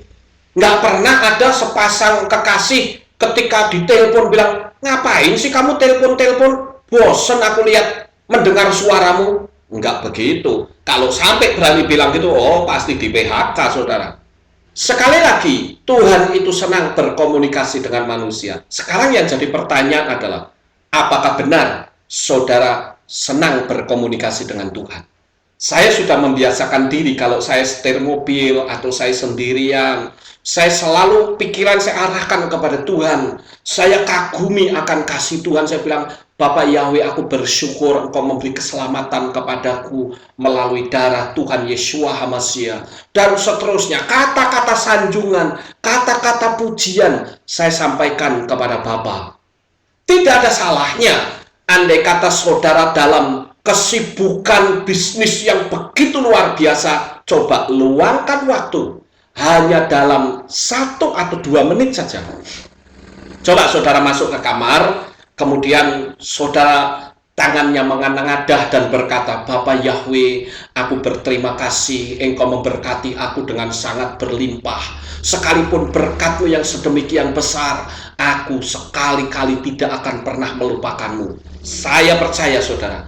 Nggak pernah ada sepasang kekasih ketika ditelepon bilang, ngapain sih kamu telepon-telepon? Bosen aku lihat mendengar suaramu. Nggak begitu. Kalau sampai berani bilang gitu, oh pasti di PHK, saudara. Sekali lagi, Tuhan itu senang berkomunikasi dengan manusia. Sekarang yang jadi pertanyaan adalah, apakah benar saudara senang berkomunikasi dengan Tuhan? Saya sudah membiasakan diri kalau saya setir mobil atau saya sendirian, saya selalu pikiran saya arahkan kepada Tuhan. Saya kagumi akan kasih Tuhan. Saya bilang, Bapak Yahweh, aku bersyukur Engkau memberi keselamatan kepadaku melalui darah Tuhan Yeshua HaMashiach. Dan seterusnya, kata-kata sanjungan, kata-kata pujian saya sampaikan kepada Bapak. Tidak ada salahnya andai kata saudara dalam kesibukan bisnis yang begitu luar biasa, coba luangkan waktu hanya dalam 1 atau 2 menit saja. Coba saudara masuk ke kamar, kemudian saudara tangannya mengadah dan berkata, Bapak Yahweh, aku berterima kasih Engkau memberkati aku dengan sangat berlimpah. Sekalipun berkat-Mu yang sedemikian besar, aku sekali-kali tidak akan pernah melupakanmu. Saya percaya saudara,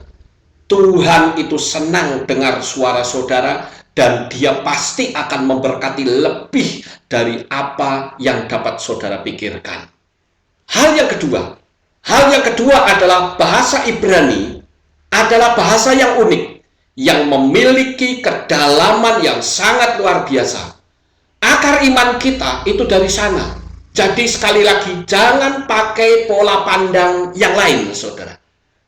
Tuhan itu senang dengar suara saudara dan Dia pasti akan memberkati lebih dari apa yang dapat saudara pikirkan. Hal yang kedua adalah bahasa Ibrani adalah bahasa yang unik, yang memiliki kedalaman yang sangat luar biasa. Akar iman kita itu dari sana. Jadi sekali lagi, jangan pakai pola pandang yang lain, saudara.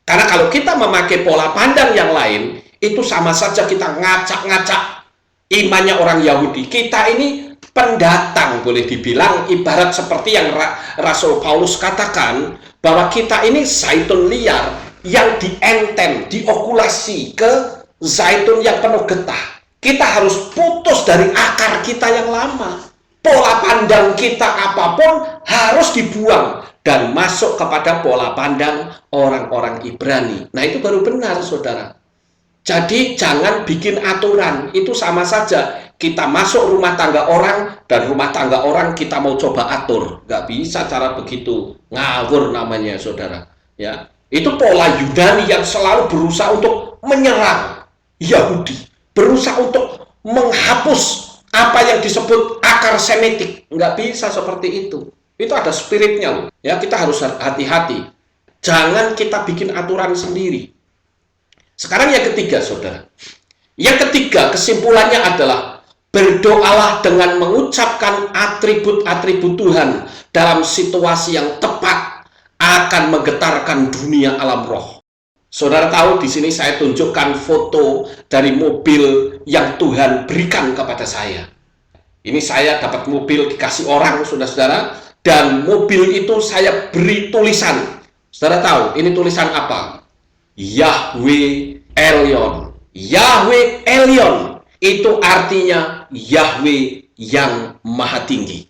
Karena kalau kita memakai pola pandang yang lain, itu sama saja kita ngacak-ngacak imannya orang Yahudi. Kita ini pendatang, boleh dibilang, ibarat seperti yang Rasul Paulus katakan, bahwa kita ini zaitun liar yang dienten, diokulasi ke zaitun yang penuh getah. Kita harus putus dari akar kita yang lama. Pola pandang kita apapun harus dibuang dan masuk kepada pola pandang orang-orang Ibrani. Nah, itu baru benar, saudara. Jadi jangan bikin aturan, itu sama saja kita masuk rumah tangga orang dan rumah tangga orang kita mau coba atur. Nggak bisa cara begitu, ngawur namanya, saudara. Ya, itu pola Yunani yang selalu berusaha untuk menyerang Yahudi, berusaha untuk menghapus apa yang disebut akar Semitik. Nggak bisa seperti itu. Itu ada spiritnya loh. Ya, kita harus hati-hati. Jangan kita bikin aturan sendiri. Sekarang yang ketiga, saudara. Yang ketiga, kesimpulannya adalah berdoalah dengan mengucapkan atribut-atribut Tuhan dalam situasi yang tepat akan menggetarkan dunia alam roh. Saudara tahu, di sini saya tunjukkan foto dari mobil yang Tuhan berikan kepada saya. Ini saya dapat mobil dikasih orang, saudara-saudara, dan mobil itu saya beri tulisan. Saudara tahu, ini tulisan apa? Yahweh Elyon. Yahweh Elyon itu artinya Yahweh yang Maha Tinggi.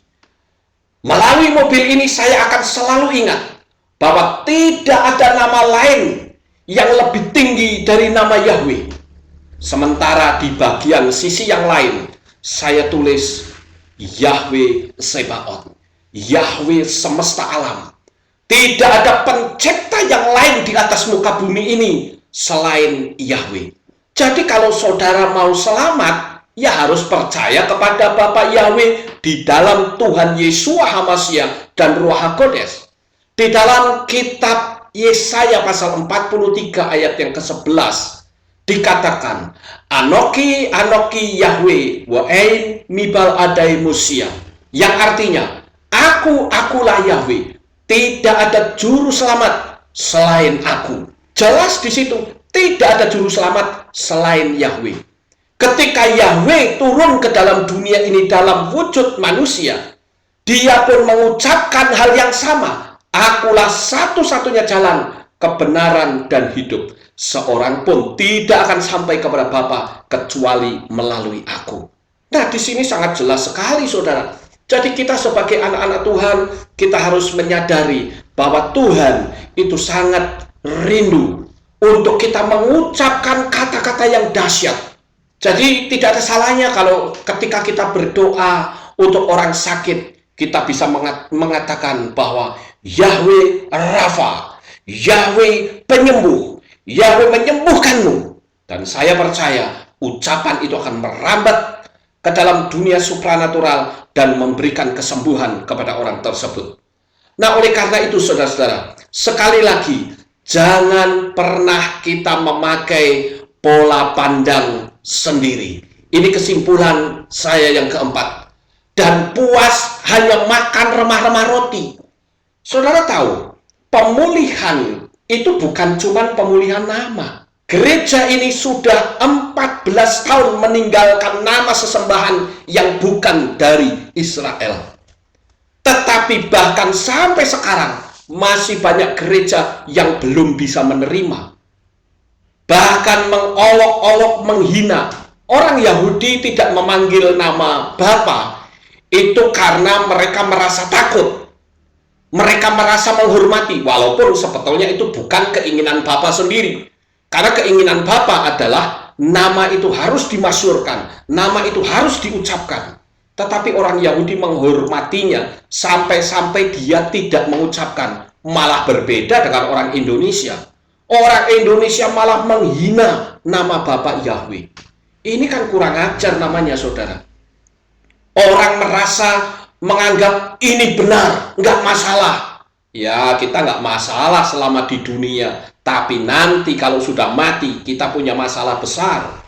Melalui mobil ini saya akan selalu ingat bahwa tidak ada nama lain yang lebih tinggi dari nama Yahweh. Sementara di bagian sisi yang lain saya tulis Yahweh Sebaot, Yahweh semesta alam. Tidak ada pencipta yang lain di atas muka bumi ini selain Yahweh. Jadi kalau saudara mau selamat, ya harus percaya kepada Bapa Yahweh di dalam Tuhan Yeshua HaMashiach dan Ruach HaKodes. Di dalam kitab Yesaya pasal 43 ayat yang ke-11 dikatakan, Anoki Anoki Yahweh wa ein mibal adai musia, yang artinya akulah Yahweh, tidak ada juru selamat selain aku. Jelas di situ, tidak ada juru selamat selain Yahweh. Ketika Yahweh turun ke dalam dunia ini dalam wujud manusia, Dia pun mengucapkan hal yang sama. Akulah satu-satunya jalan, kebenaran, dan hidup. Seorang pun tidak akan sampai kepada Bapa kecuali melalui aku. Nah, di sini sangat jelas sekali, saudara. Jadi kita sebagai anak-anak Tuhan, kita harus menyadari bahwa Tuhan itu sangat rindu untuk kita mengucapkan kata-kata yang dahsyat. Jadi tidak ada salahnya kalau ketika kita berdoa untuk orang sakit, kita bisa mengatakan bahwa Yahweh Rafa, Yahweh penyembuh, Yahweh menyembuhkanmu. Dan saya percaya ucapan itu akan merambat ke dalam dunia supranatural dan memberikan kesembuhan kepada orang tersebut. Nah, oleh karena itu, saudara-saudara, sekali lagi, jangan pernah kita memakai pola pandang sendiri. Ini kesimpulan saya yang keempat. Dan puas hanya makan remah-remah roti. Saudara tahu, pemulihan itu bukan cuma pemulihan nama. Gereja ini sudah 14 tahun meninggalkan nama sesembahan yang bukan dari Israel. Tetapi bahkan sampai sekarang masih banyak gereja yang belum bisa menerima. Bahkan mengolok-olok, menghina. Orang Yahudi tidak memanggil nama Bapa itu karena mereka merasa takut. Mereka merasa menghormati, walaupun sebetulnya itu bukan keinginan Bapa sendiri. Karena keinginan Bapa adalah nama itu harus dimasyurkan, nama itu harus diucapkan. Tetapi orang Yahudi menghormatinya sampai-sampai dia tidak mengucapkan. Malah berbeda dengan orang Indonesia. Orang Indonesia malah menghina nama Bapak Yahweh. Ini kan kurang ajar namanya, saudara. Orang merasa menganggap ini benar, nggak masalah. Ya, kita nggak masalah selama di dunia. Tapi nanti kalau sudah mati, kita punya masalah besar.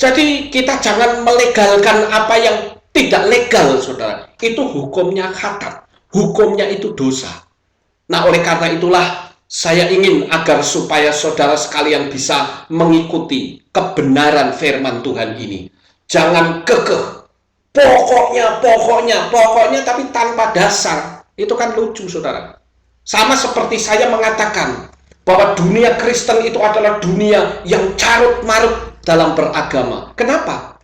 Jadi kita jangan melegalkan apa yang tidak legal, saudara. Itu hukumnya khatat. Hukumnya itu dosa. Nah, oleh karena itulah saya ingin agar supaya saudara sekalian bisa mengikuti kebenaran firman Tuhan ini. Jangan kekeh. Pokoknya, tapi tanpa dasar. Itu kan lucu, saudara. Sama seperti saya mengatakan bahwa dunia Kristen itu adalah dunia yang carut-marut dalam beragama. Kenapa?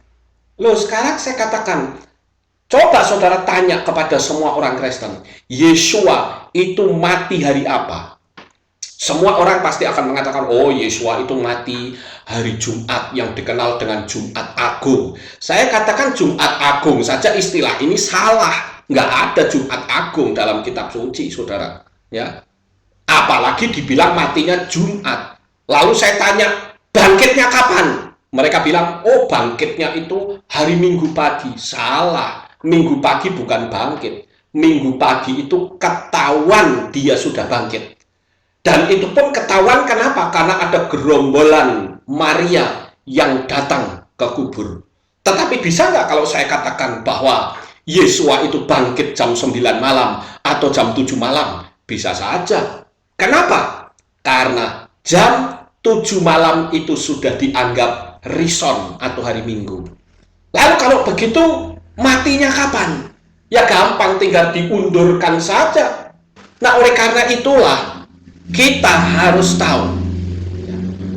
Loh, sekarang saya katakan, coba saudara tanya kepada semua orang Kristen, Yesua itu mati hari apa? Semua orang pasti akan mengatakan, oh, Yesua itu mati hari Jumat yang dikenal dengan Jumat Agung. Saya katakan Jumat Agung saja, istilah ini salah. Nggak ada Jumat Agung dalam kitab suci, saudara. Ya, apalagi dibilang matinya Jumat. Lalu saya tanya, bangkitnya kapan? Mereka bilang, oh, bangkitnya itu hari Minggu pagi. Salah. Minggu pagi bukan bangkit. Minggu pagi itu ketahuan dia sudah bangkit. Dan itu pun ketahuan kenapa? Karena ada gerombolan Maria yang datang ke kubur. Tetapi bisa nggak kalau saya katakan bahwa Yesua itu bangkit jam 9 malam atau jam 7 malam? Bisa saja. Kenapa? Karena jam 7 malam itu sudah dianggap rison atau hari Minggu. Lalu kalau begitu matinya kapan? Ya gampang, tinggal diundurkan saja. Nah, oleh karena itulah kita harus tahu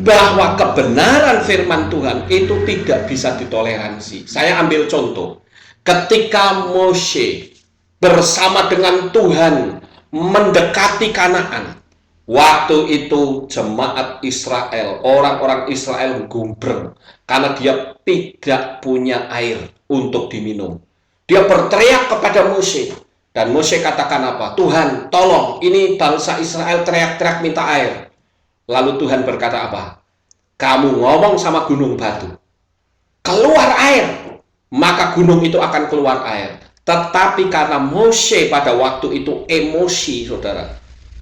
bahwa kebenaran firman Tuhan itu tidak bisa ditoleransi. Saya ambil contoh. Ketika Mose bersama dengan Tuhan mendekati Kanaan, waktu itu jemaat Israel, orang-orang Israel gumbreng karena dia tidak punya air untuk diminum. Dia berteriak kepada Mose, dan Mose katakan apa? Tuhan, tolong, ini bangsa Israel teriak-teriak minta air. Lalu Tuhan berkata apa? Kamu ngomong sama gunung batu, keluar air, maka gunung itu akan keluar air. Tetapi karena Mose pada waktu itu emosi, saudara.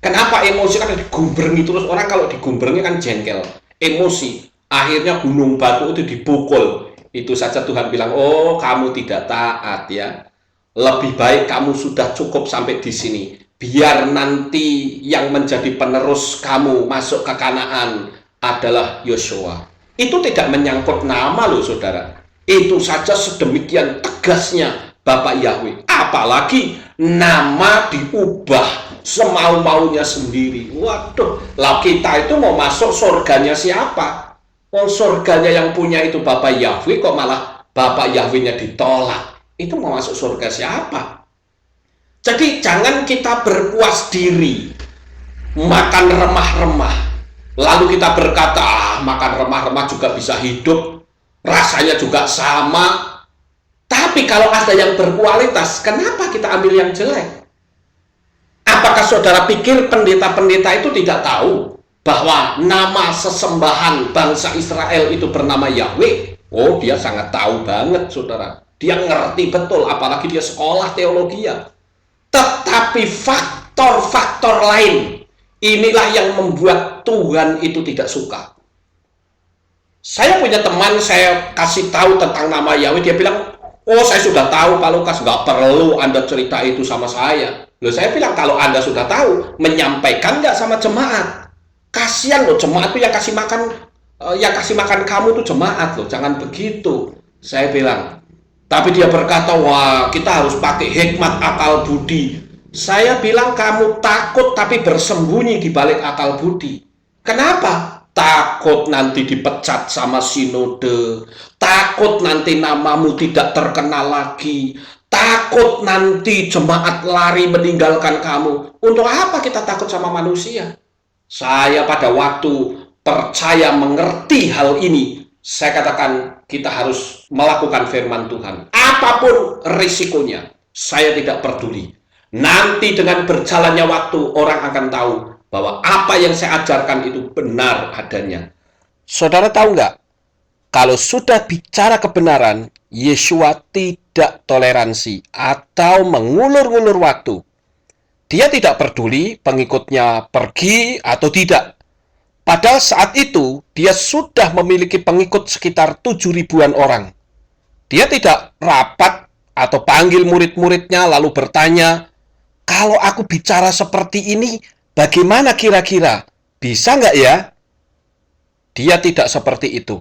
Kenapa emosi? Karena digumbreng terus. Orang kalau digumbrengnya kan jengkel, emosi. Akhirnya gunung batu itu dipukul. Itu saja Tuhan bilang, oh, kamu tidak taat ya. Lebih baik kamu sudah cukup sampai di sini. Biar nanti yang menjadi penerus kamu masuk ke Kanaan adalah Yosua. Itu tidak menyangkut nama loh, saudara. Itu saja sedemikian tegasnya Bapak Yahweh. Apalagi nama diubah semau-maunya sendiri. Waduh, lah kita itu mau masuk surganya siapa? Oh, surganya yang punya itu Bapak Yahweh, kok malah Bapak Yahwehnya ditolak. Itu mau masuk surga siapa? Jadi jangan kita berpuas diri makan remah-remah, lalu kita berkata, makan remah-remah juga bisa hidup, rasanya juga sama. Tapi kalau ada yang berkualitas, kenapa kita ambil yang jelek? Apakah saudara pikir pendeta-pendeta itu tidak tahu bahwa nama sesembahan bangsa Israel itu bernama Yahweh? Oh, dia sangat tahu banget, saudara. Dia ngerti betul, apalagi dia sekolah teologi ya. Tetapi faktor-faktor lain, inilah yang membuat Tuhan itu tidak suka. Saya punya teman, saya kasih tahu tentang nama Yahweh, dia bilang, oh saya sudah tahu Pak Lukas, nggak perlu Anda cerita itu sama saya. Loh, saya bilang, kalau Anda sudah tahu, menyampaikan nggak sama jemaat? Kasihan loh, jemaat itu yang kasih makan kamu tuh jemaat loh, jangan begitu. Saya bilang, tapi dia berkata, wah kita harus pakai hikmat akal budi. Saya bilang, kamu takut tapi bersembunyi di balik akal budi. Kenapa? Takut nanti dipecat sama sinode, takut nanti namamu tidak terkenal lagi, takut nanti jemaat lari meninggalkan kamu. Untuk apa kita takut sama manusia? Saya pada waktu percaya mengerti hal ini, saya katakan kita harus melakukan firman Tuhan. Apapun risikonya, saya tidak peduli. Nanti dengan berjalannya waktu, orang akan tahu bahwa apa yang saya ajarkan itu benar adanya. Saudara tahu nggak? Kalau sudah bicara kebenaran, Yeshua tidak toleransi atau mengulur-ngulur waktu. Dia tidak peduli pengikutnya pergi atau tidak. Padahal saat itu, dia sudah memiliki pengikut sekitar 7.000-an orang. Dia tidak rapat atau panggil murid-muridnya lalu bertanya, kalau aku bicara seperti ini, bagaimana kira-kira? Bisa nggak ya? Dia tidak seperti itu.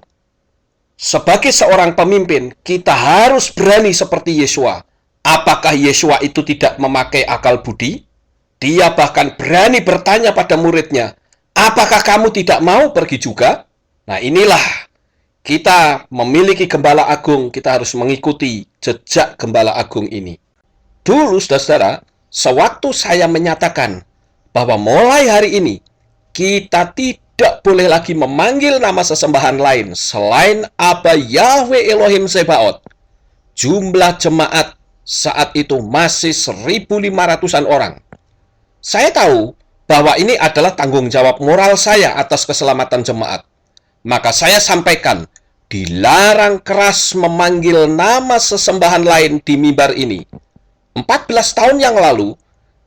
Sebagai seorang pemimpin, kita harus berani seperti Yeshua. Apakah Yeshua itu tidak memakai akal budi? Dia bahkan berani bertanya pada muridnya, apakah kamu tidak mau pergi juga? Nah, inilah kita memiliki gembala agung, kita harus mengikuti jejak gembala agung ini. Dulu, saudara-saudara, sewaktu saya menyatakan bahwa mulai hari ini kita tidak boleh lagi memanggil nama sesembahan lain selain Aba Yahweh Elohim Sebaot, jumlah jemaat saat itu masih 1.500-an orang. Saya tahu bahwa ini adalah tanggung jawab moral saya atas keselamatan jemaat. Maka saya sampaikan, dilarang keras memanggil nama sesembahan lain di mimbar ini. 14 tahun yang lalu,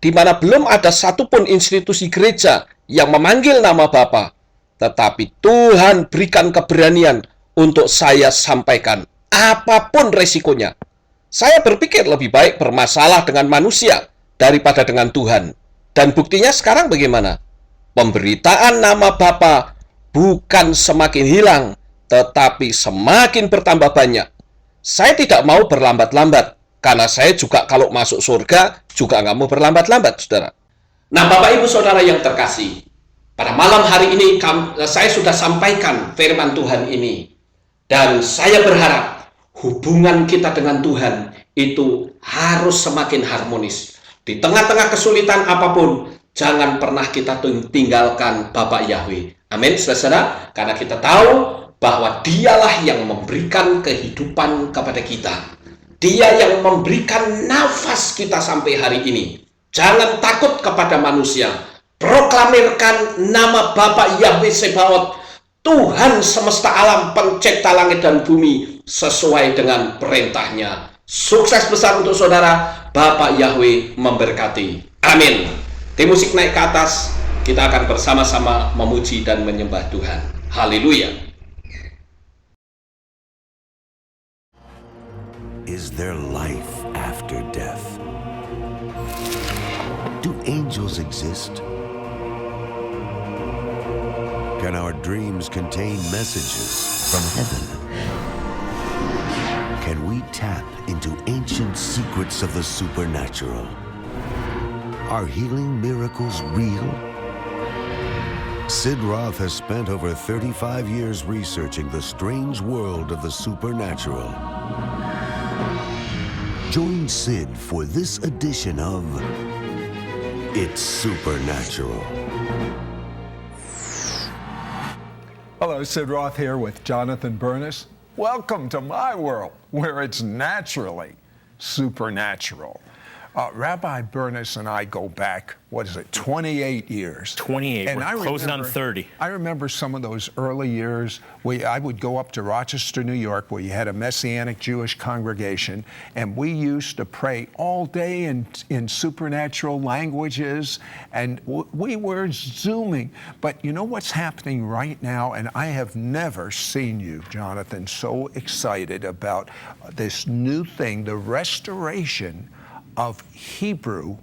di mana belum ada satupun institusi gereja yang memanggil nama Bapa, tetapi Tuhan berikan keberanian untuk saya sampaikan, apapun resikonya. Saya berpikir lebih baik bermasalah dengan manusia daripada dengan Tuhan. Dan buktinya sekarang bagaimana? Pemberitaan nama Bapa bukan semakin hilang, tetapi semakin bertambah banyak. Saya tidak mau berlambat-lambat, karena saya juga kalau masuk surga, juga nggak mau berlambat-lambat, saudara. Nah, Bapak Ibu Saudara yang terkasih, pada malam hari ini saya sudah sampaikan firman Tuhan ini. Dan saya berharap hubungan kita dengan Tuhan itu harus semakin harmonis. Di tengah-tengah kesulitan apapun, jangan pernah kita tinggalkan Bapak Yahweh. Amin, saudara. Karena kita tahu bahwa dialah yang memberikan kehidupan kepada kita. Dia yang memberikan nafas kita sampai hari ini. Jangan takut kepada manusia. Proklamirkan nama Bapa Yahweh Sebaot, Tuhan semesta alam, pencipta langit dan bumi, sesuai dengan perintahnya. Sukses besar untuk saudara. Bapa Yahweh memberkati. Amin. Tim musik naik ke atas. Kita akan bersama-sama memuji dan menyembah Tuhan. Haleluya. Is there life after death? Do angels exist? Can our dreams contain messages from heaven? Can we tap into ancient secrets of the supernatural? Are healing miracles real? Sid Roth has spent over 35 years researching the strange world of the supernatural. Join Sid for this edition of It's Supernatural. Hello, Sid Roth here with Jonathan Bernis. Welcome to my world, where it's naturally supernatural. Rabbi Bernis and I go back, 28 years? 28. And We're closing on 30. I remember some of those early years. I would go up to Rochester, New York, where you had a Messianic Jewish congregation, and we used to pray all day in supernatural languages, and we were Zooming. But you know what's happening right now? And I have never seen you, Jonathan, so excited about this new thing, the restoration of Hebrew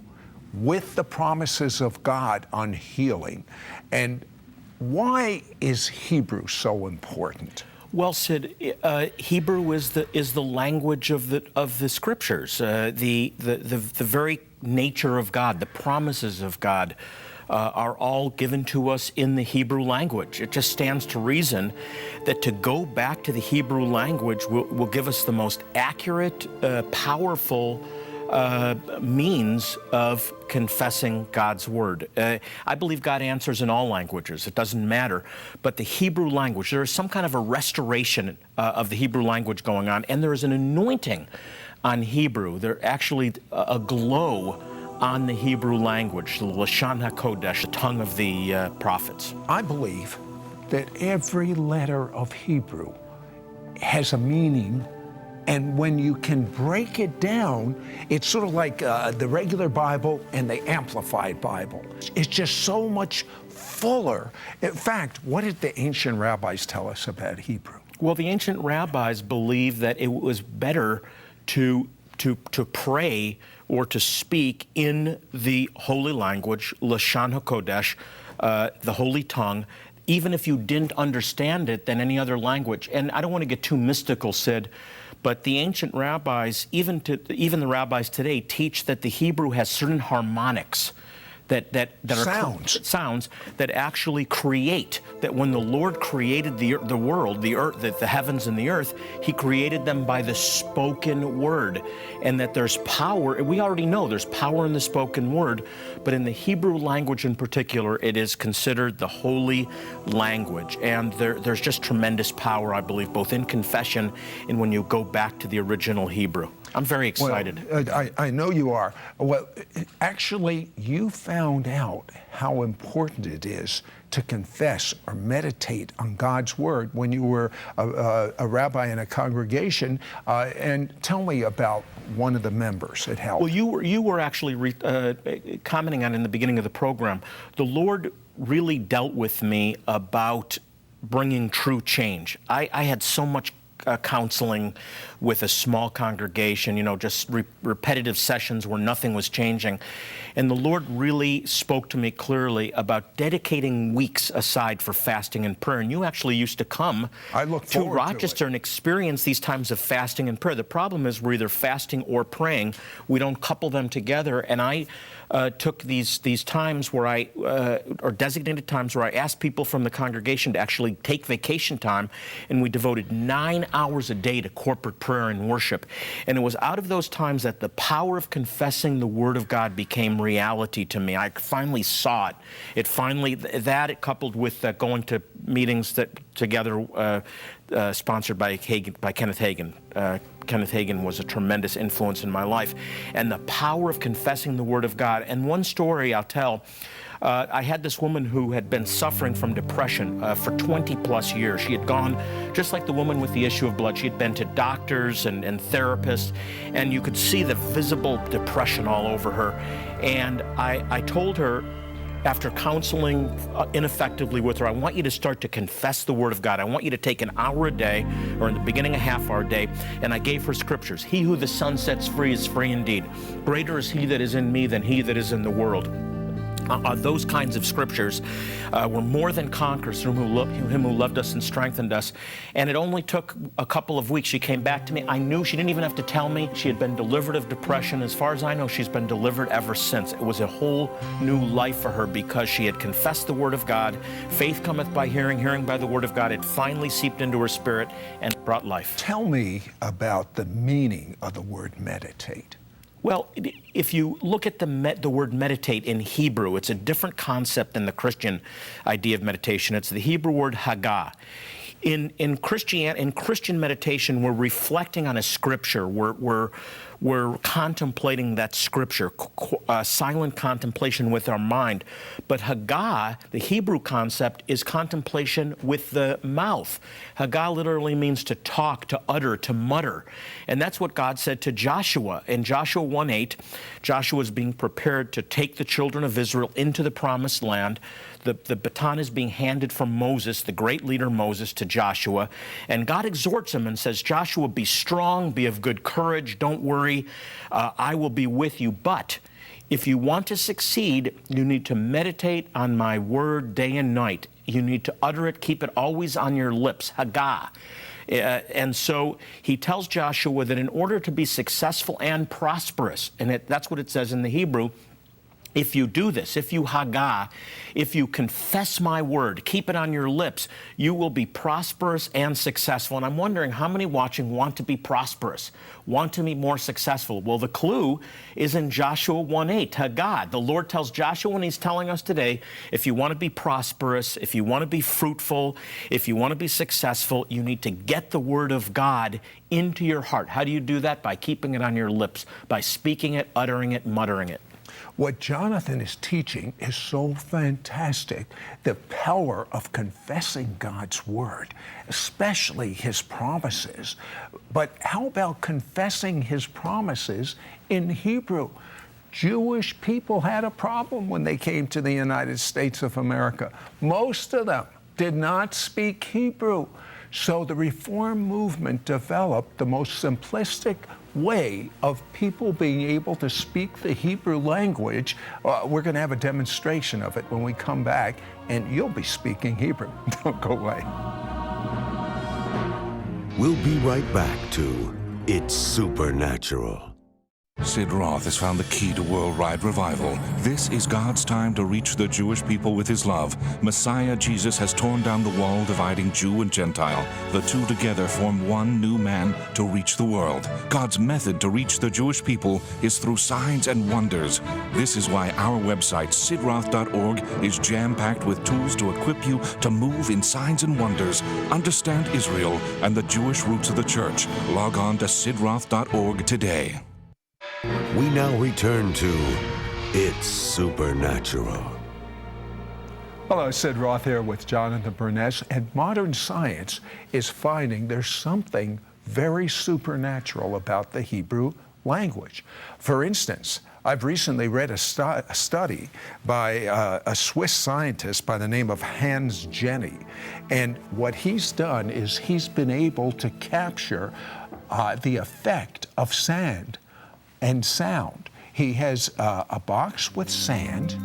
with the promises of God on healing. And why is Hebrew so important? Well, Sid, Hebrew is the language of the Scriptures, the very nature of God, the promises of God. Are all given to us in the Hebrew language. It just stands to reason that to go back to the Hebrew language will give us the most accurate, powerful means of confessing God's Word. I believe God answers in all languages. It doesn't matter. But the Hebrew language, there is some kind of a restoration of the Hebrew language going on, and there is an anointing on Hebrew. There's actually a glow on the Hebrew language, the Lashon HaKodesh, the tongue of the prophets. I believe that every letter of Hebrew has a meaning, and when you can break it down, it's sort of like the regular Bible and the Amplified Bible. It's just so much fuller. In fact, what did the ancient rabbis tell us about Hebrew? Well, the ancient rabbis believed that it was better to pray or to speak in the holy language, Lashon HaKodesh, the holy tongue, even if you didn't understand it, than any other language. And I don't want to get too mystical, Sid, but the ancient rabbis, even the rabbis today, teach that the Hebrew has certain harmonics that are sounds that actually create, that when the Lord created the world, the earth, the heavens and the earth, He created them by the spoken word, and that there's power. We already know there's power in the spoken word, but in the Hebrew language in particular, it is considered the holy language, and there's just tremendous power, I believe, both in confession and when you go back to the original Hebrew. I'm very excited. Well, I know you are. Well, actually, you found out how important it is to confess or meditate on God's Word when you were a rabbi in a congregation. And tell me about one of the members at Help. Well, you were actually commenting on in the beginning of the program. The Lord really dealt with me about bringing true change. I had so much counseling with a small congregation, just repetitive sessions where nothing was changing. And the Lord really spoke to me clearly about dedicating weeks aside for fasting and prayer. And you actually used to come to Rochester and experience these times of fasting and prayer. The problem is we're either fasting or praying. We don't couple them together. And I took these times where or designated times where I asked people from the congregation to actually take vacation time, and we devoted 9 hours a day to corporate prayer and worship. And it was out of those times that the power of confessing the Word of God became reality to me. I finally saw it. It coupled with going to meetings together sponsored by Kenneth Hagin. Kenneth Hagin was a tremendous influence in my life. And the power of confessing the Word of God. And one story I'll tell, I had this woman who had been suffering from depression for 20 plus years. She had gone, just like the woman with the issue of blood, she had been to doctors and therapists, and you could see the visible depression all over her. And I told her, after counseling ineffectively with her, I want you to start to confess the Word of God. I want you to take an hour a day, or in the beginning a half hour a day, and I gave her scriptures. He who the Son sets free is free indeed. Greater is He that is in me than he that is in the world. Those kinds of scriptures were more than conquerors through Him who loved us and strengthened us. And it only took a couple of weeks. She came back to me. I knew, she didn't even have to tell me, she had been delivered of depression. As far as I know, she's been delivered ever since. It was a whole new life for her because she had confessed the Word of God. Faith cometh by hearing, hearing by the Word of God. It finally seeped into her spirit and brought life. Tell me about the meaning of the word meditate. Well, if you look at the word meditate in Hebrew, it's a different concept than the Christian idea of meditation. It's the Hebrew word hagah. In Christian meditation, we're reflecting on a scripture. We're contemplating that scripture, silent contemplation with our mind. But Haggah, the Hebrew concept, is contemplation with the mouth. Haggah literally means to talk, to utter, to mutter. And that's what God said to Joshua. In Joshua 1:8, Joshua is being prepared to take the children of Israel into the promised land. The baton is being handed from Moses, the great leader Moses, to Joshua. And God exhorts him and says, Joshua, be strong, be of good courage, don't worry, I will be with you. But if you want to succeed, you need to meditate on my word day and night. You need to utter it, keep it always on your lips, Haggah. And so he tells Joshua that in order to be successful and prosperous, and that's what it says in the Hebrew, if you do this, if you Haggah, if you confess my word, keep it on your lips, you will be prosperous and successful. And I'm wondering how many watching want to be prosperous, want to be more successful? Well, the clue is in Joshua 1:8, Haggah. The Lord tells Joshua, and he's telling us today, if you want to be prosperous, if you want to be fruitful, if you want to be successful, you need to get the word of God into your heart. How do you do that? By keeping it on your lips, by speaking it, uttering it, muttering it. What Jonathan is teaching is so fantastic. The power of confessing God's word, especially his promises. But how about confessing his promises in Hebrew? Jewish people had a problem when they came to the United States of America. Most of them did not speak Hebrew. So the Reform movement developed the most simplistic way of people being able to speak the Hebrew language. We're going to have a demonstration of it when we come back, and you'll be speaking Hebrew. Don't go away. We'll be right back to It's Supernatural. Sid Roth has found the key to worldwide revival. This is God's time to reach the Jewish people with his love. Messiah Jesus has torn down the wall dividing Jew and Gentile. The two together form one new man to reach the world. God's method to reach the Jewish people is through signs and wonders. This is why our website, sidroth.org, is jam-packed with tools to equip you to move in signs and wonders, understand Israel and the Jewish roots of the church. Log on to sidroth.org today. We now return to It's Supernatural. Hello, Sid Roth here with Jonathan Burness, and modern science is finding there's something very supernatural about the Hebrew language. For instance, I've recently read a study by a Swiss scientist by the name of Hans Jenny, and what he's done is he's been able to capture the effect of sand and sound. He has a box with sand,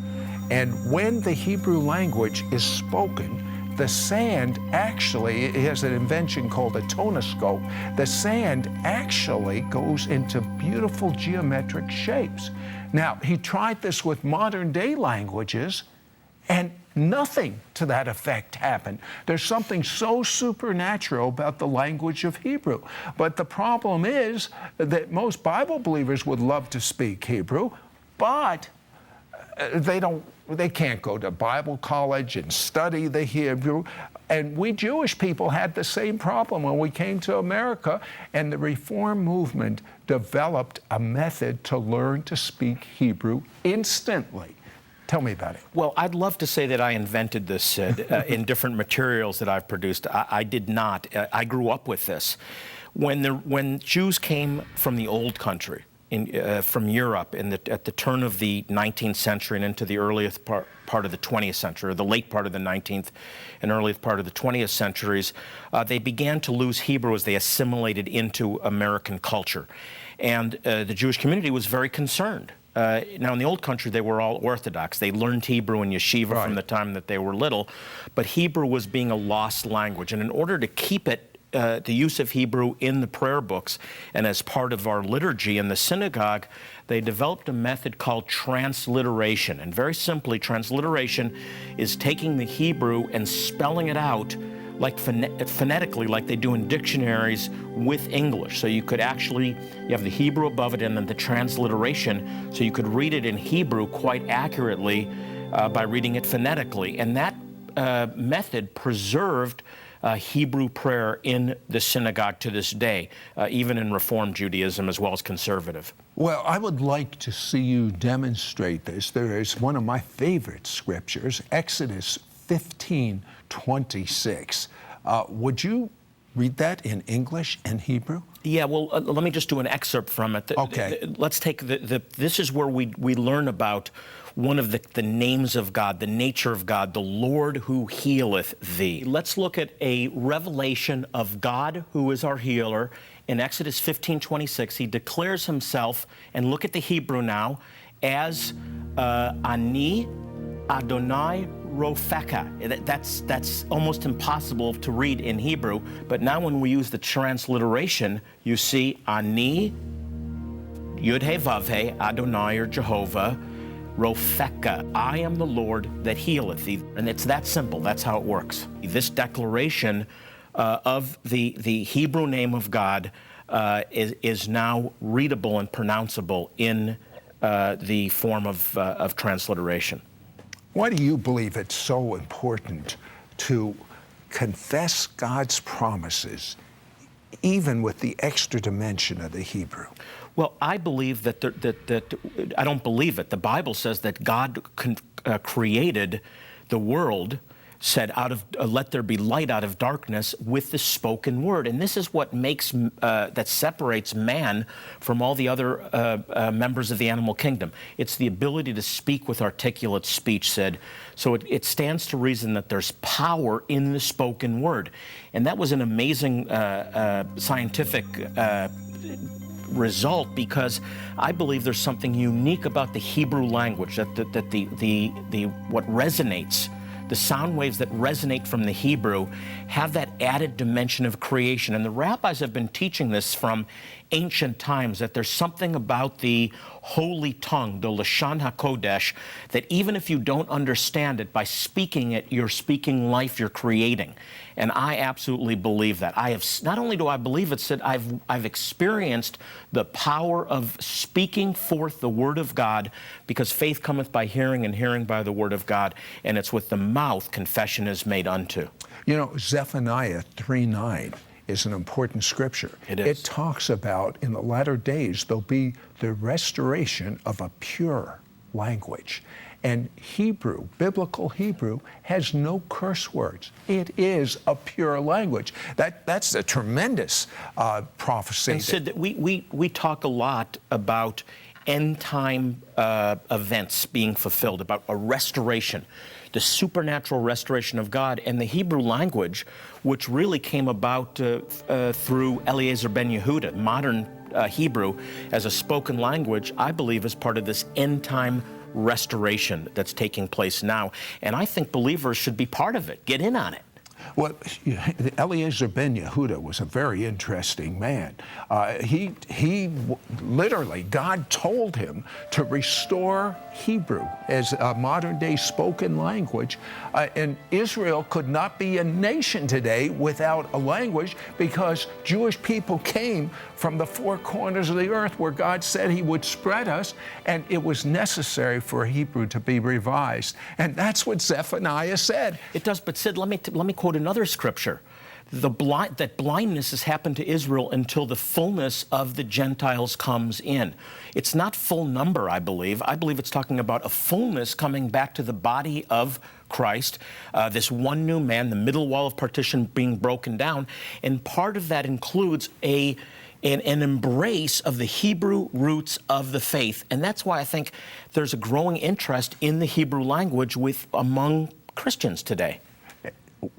and when the Hebrew language is spoken, the sand actually, it has an invention called a tonoscope, the sand actually goes into beautiful geometric shapes. Now, he tried this with modern day languages, and nothing to that effect happened. There's something so supernatural about the language of Hebrew. But the problem is that most Bible believers would love to speak Hebrew, but they can't go to Bible college and study the Hebrew. And we Jewish people had the same problem when we came to America, and the Reform movement developed a method to learn to speak Hebrew instantly. Tell me about it. Well, I'd love to say that I invented this, Sid, in different materials that I've produced. I did not. I grew up with this. When Jews came from the old country, from Europe at the turn of the 19th century and into the earliest part of the 20th century, or the late part of the 19th and earliest part of the 20th centuries, they began to lose Hebrew as they assimilated into American culture. And the Jewish community was very concerned. Now, in the old country, they were all Orthodox. They learned Hebrew in yeshiva from the time that they were little, but Hebrew was being a lost language. And in order to keep it, the use of Hebrew in the prayer books and as part of our liturgy in the synagogue, they developed a method called transliteration. And very simply, transliteration is taking the Hebrew and spelling it out like phonetically, like they do in dictionaries with English. So you could actually, you have the Hebrew above it and then the transliteration, so you could read it in Hebrew quite accurately by reading it phonetically. And that method preserved Hebrew prayer in the synagogue to this day, even in Reform Judaism as well as conservative. Well, I would like to see you demonstrate this. There is one of my favorite scriptures, Exodus 15:26. Would you read that in English and Hebrew? Yeah, well, let me just do an excerpt from it. Okay. Let's take this is where we learn about one of the names of God, the nature of God, the Lord who healeth thee. Let's look at a revelation of God who is our healer. In Exodus 15:26, he declares himself, and look at the Hebrew now, as Ani Adonai Rofeka. That's almost impossible to read in Hebrew, but now when we use the transliteration, you see Ani, Yud-He Vav-He, Adonai or Jehovah, Rofeka. I am the Lord that healeth thee. And it's that simple. That's how it works. This declaration of the Hebrew name of God is now readable and pronounceable in the form of transliteration. Why do you believe it's so important to confess God's promises, even with the extra dimension of the Hebrew? Well, I believe that I don't believe it. The Bible says that God created the world, said, let there be light out of darkness with the spoken word. And this is what makes, that separates man from all the other members of the animal kingdom. It's the ability to speak with articulate speech, Sid. So it stands to reason that there's power in the spoken word. And that was an amazing scientific result, because I believe there's something unique about the Hebrew language, that what resonates, the sound waves that resonate from the Hebrew have that added dimension of creation. And the rabbis have been teaching this from ancient times, that there's something about the holy tongue, the Lashon HaKodesh, that even if you don't understand it, by speaking it, you're speaking life, you're creating. And I absolutely believe that. Not only do I believe it, Sid, I've experienced the power of speaking forth the word of God, because faith cometh by hearing, and hearing by the word of God. And it's with the mouth confession is made unto. You know, Zephaniah 3:9 is an important scripture. It is. It talks about in the latter days there'll be the restoration of a pure language. And Hebrew, biblical Hebrew, has no curse words. It is a pure language. That's a tremendous prophecy. And Sid, we talk a lot about end time events being fulfilled, about a restoration, the supernatural restoration of God. And the Hebrew language, which really came about through Eliezer ben Yehuda, modern Hebrew as a spoken language, I believe is part of this end time restoration that's taking place now. And I think believers should be part of it. Get in on it. Well, Eliezer ben Yehuda was a very interesting man. He literally, God told him to restore Hebrew as a modern-day spoken language. And Israel could not be a nation today without a language, because Jewish people came from the four corners of the earth where God said he would spread us, and it was necessary for Hebrew to be revised. And that's what Zephaniah said. It does, but Sid, let me quote another scripture. That blindness has happened to Israel until the fullness of the Gentiles comes in. It's not full number, I believe. I believe it's talking about a fullness coming back to the body of Christ, this one new man, the middle wall of partition being broken down. And part of that includes an embrace of the Hebrew roots of the faith. And that's why I think there's a growing interest in the Hebrew language among Christians today.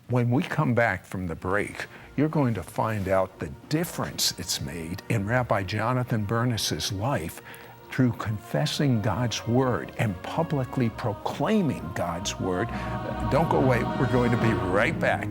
When we come back from the break, you're going to find out the difference it's made in Rabbi Jonathan Bernis's life through confessing God's word and publicly proclaiming God's word. Don't go away. We're going to be right back.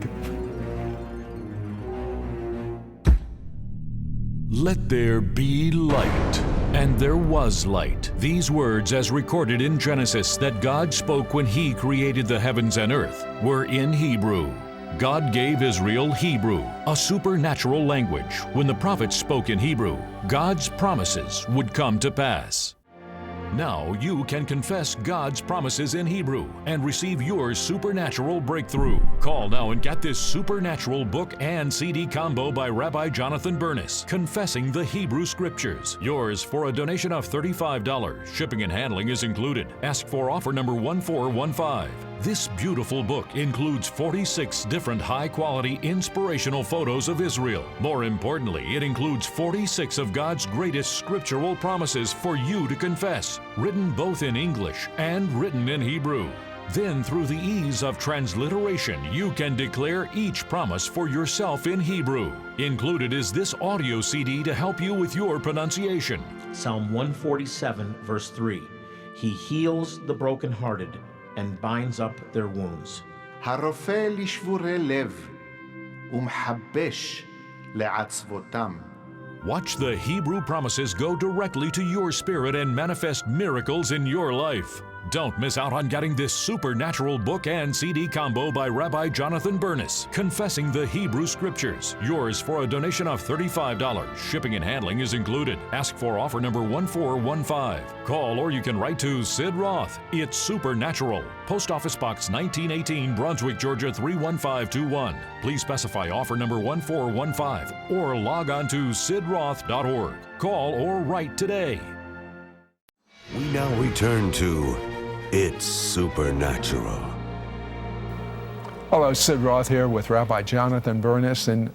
Let there be light. And there was light. These words, as recorded in Genesis, that God spoke when he created the heavens and earth, were in Hebrew. God gave Israel Hebrew, a supernatural language. When the prophets spoke in Hebrew, God's promises would come to pass. Now you can confess God's promises in Hebrew and receive your supernatural breakthrough. Call now and get this supernatural book and CD combo by Rabbi Jonathan Bernis, Confessing the Hebrew Scriptures. Yours for a donation of $35. Shipping and handling is included. Ask for offer number 1415. This beautiful book includes 46 different high-quality inspirational photos of Israel. More importantly, it includes 46 of God's greatest scriptural promises for you to confess, written both in English and written in Hebrew. Then, through the ease of transliteration, you can declare each promise for yourself in Hebrew. Included is this audio CD to help you with your pronunciation. Psalm 147, verse 3. He heals the brokenhearted and binds up their wounds. הרופא לשבורי לב ומחבש לעצבותם. Watch the Hebrew promises go directly to your spirit and manifest miracles in your life. Don't miss out on getting this supernatural book and CD combo by Rabbi Jonathan Bernis, Confessing the Hebrew Scriptures. Yours for a donation of $35. Shipping and handling is included. Ask for offer number 1415. Call or you can write to Sid Roth. It's Supernatural. Post Office Box 1918, Brunswick, Georgia 31521. Please specify offer number 1415 or log on to sidroth.org. Call or write today. We now return to It's Supernatural. Hello, Sid Roth here with Rabbi Jonathan Bernis. And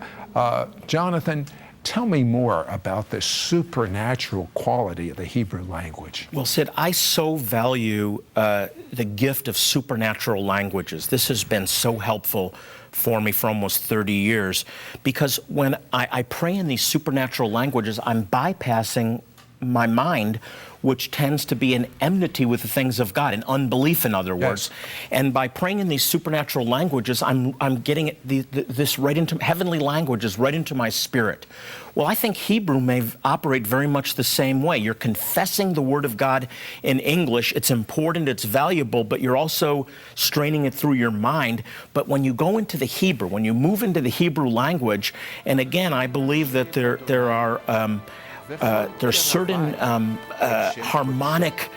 Jonathan, tell me more about the supernatural quality of the Hebrew language. Well, Sid, I so value the gift of supernatural languages. This has been so helpful for me for almost 30 years because when I pray in these supernatural languages, I'm bypassing my mind, which tends to be in enmity with the things of God, in unbelief, in other words. Yes. And by praying in these supernatural languages, I'm getting this right into heavenly languages, right into my spirit. Well, I think Hebrew may operate very much the same way. You're confessing the Word of God in English. It's important, it's valuable, but you're also straining it through your mind. But when you go into the Hebrew, when you move into the Hebrew language, and again, I believe that there's certain harmonic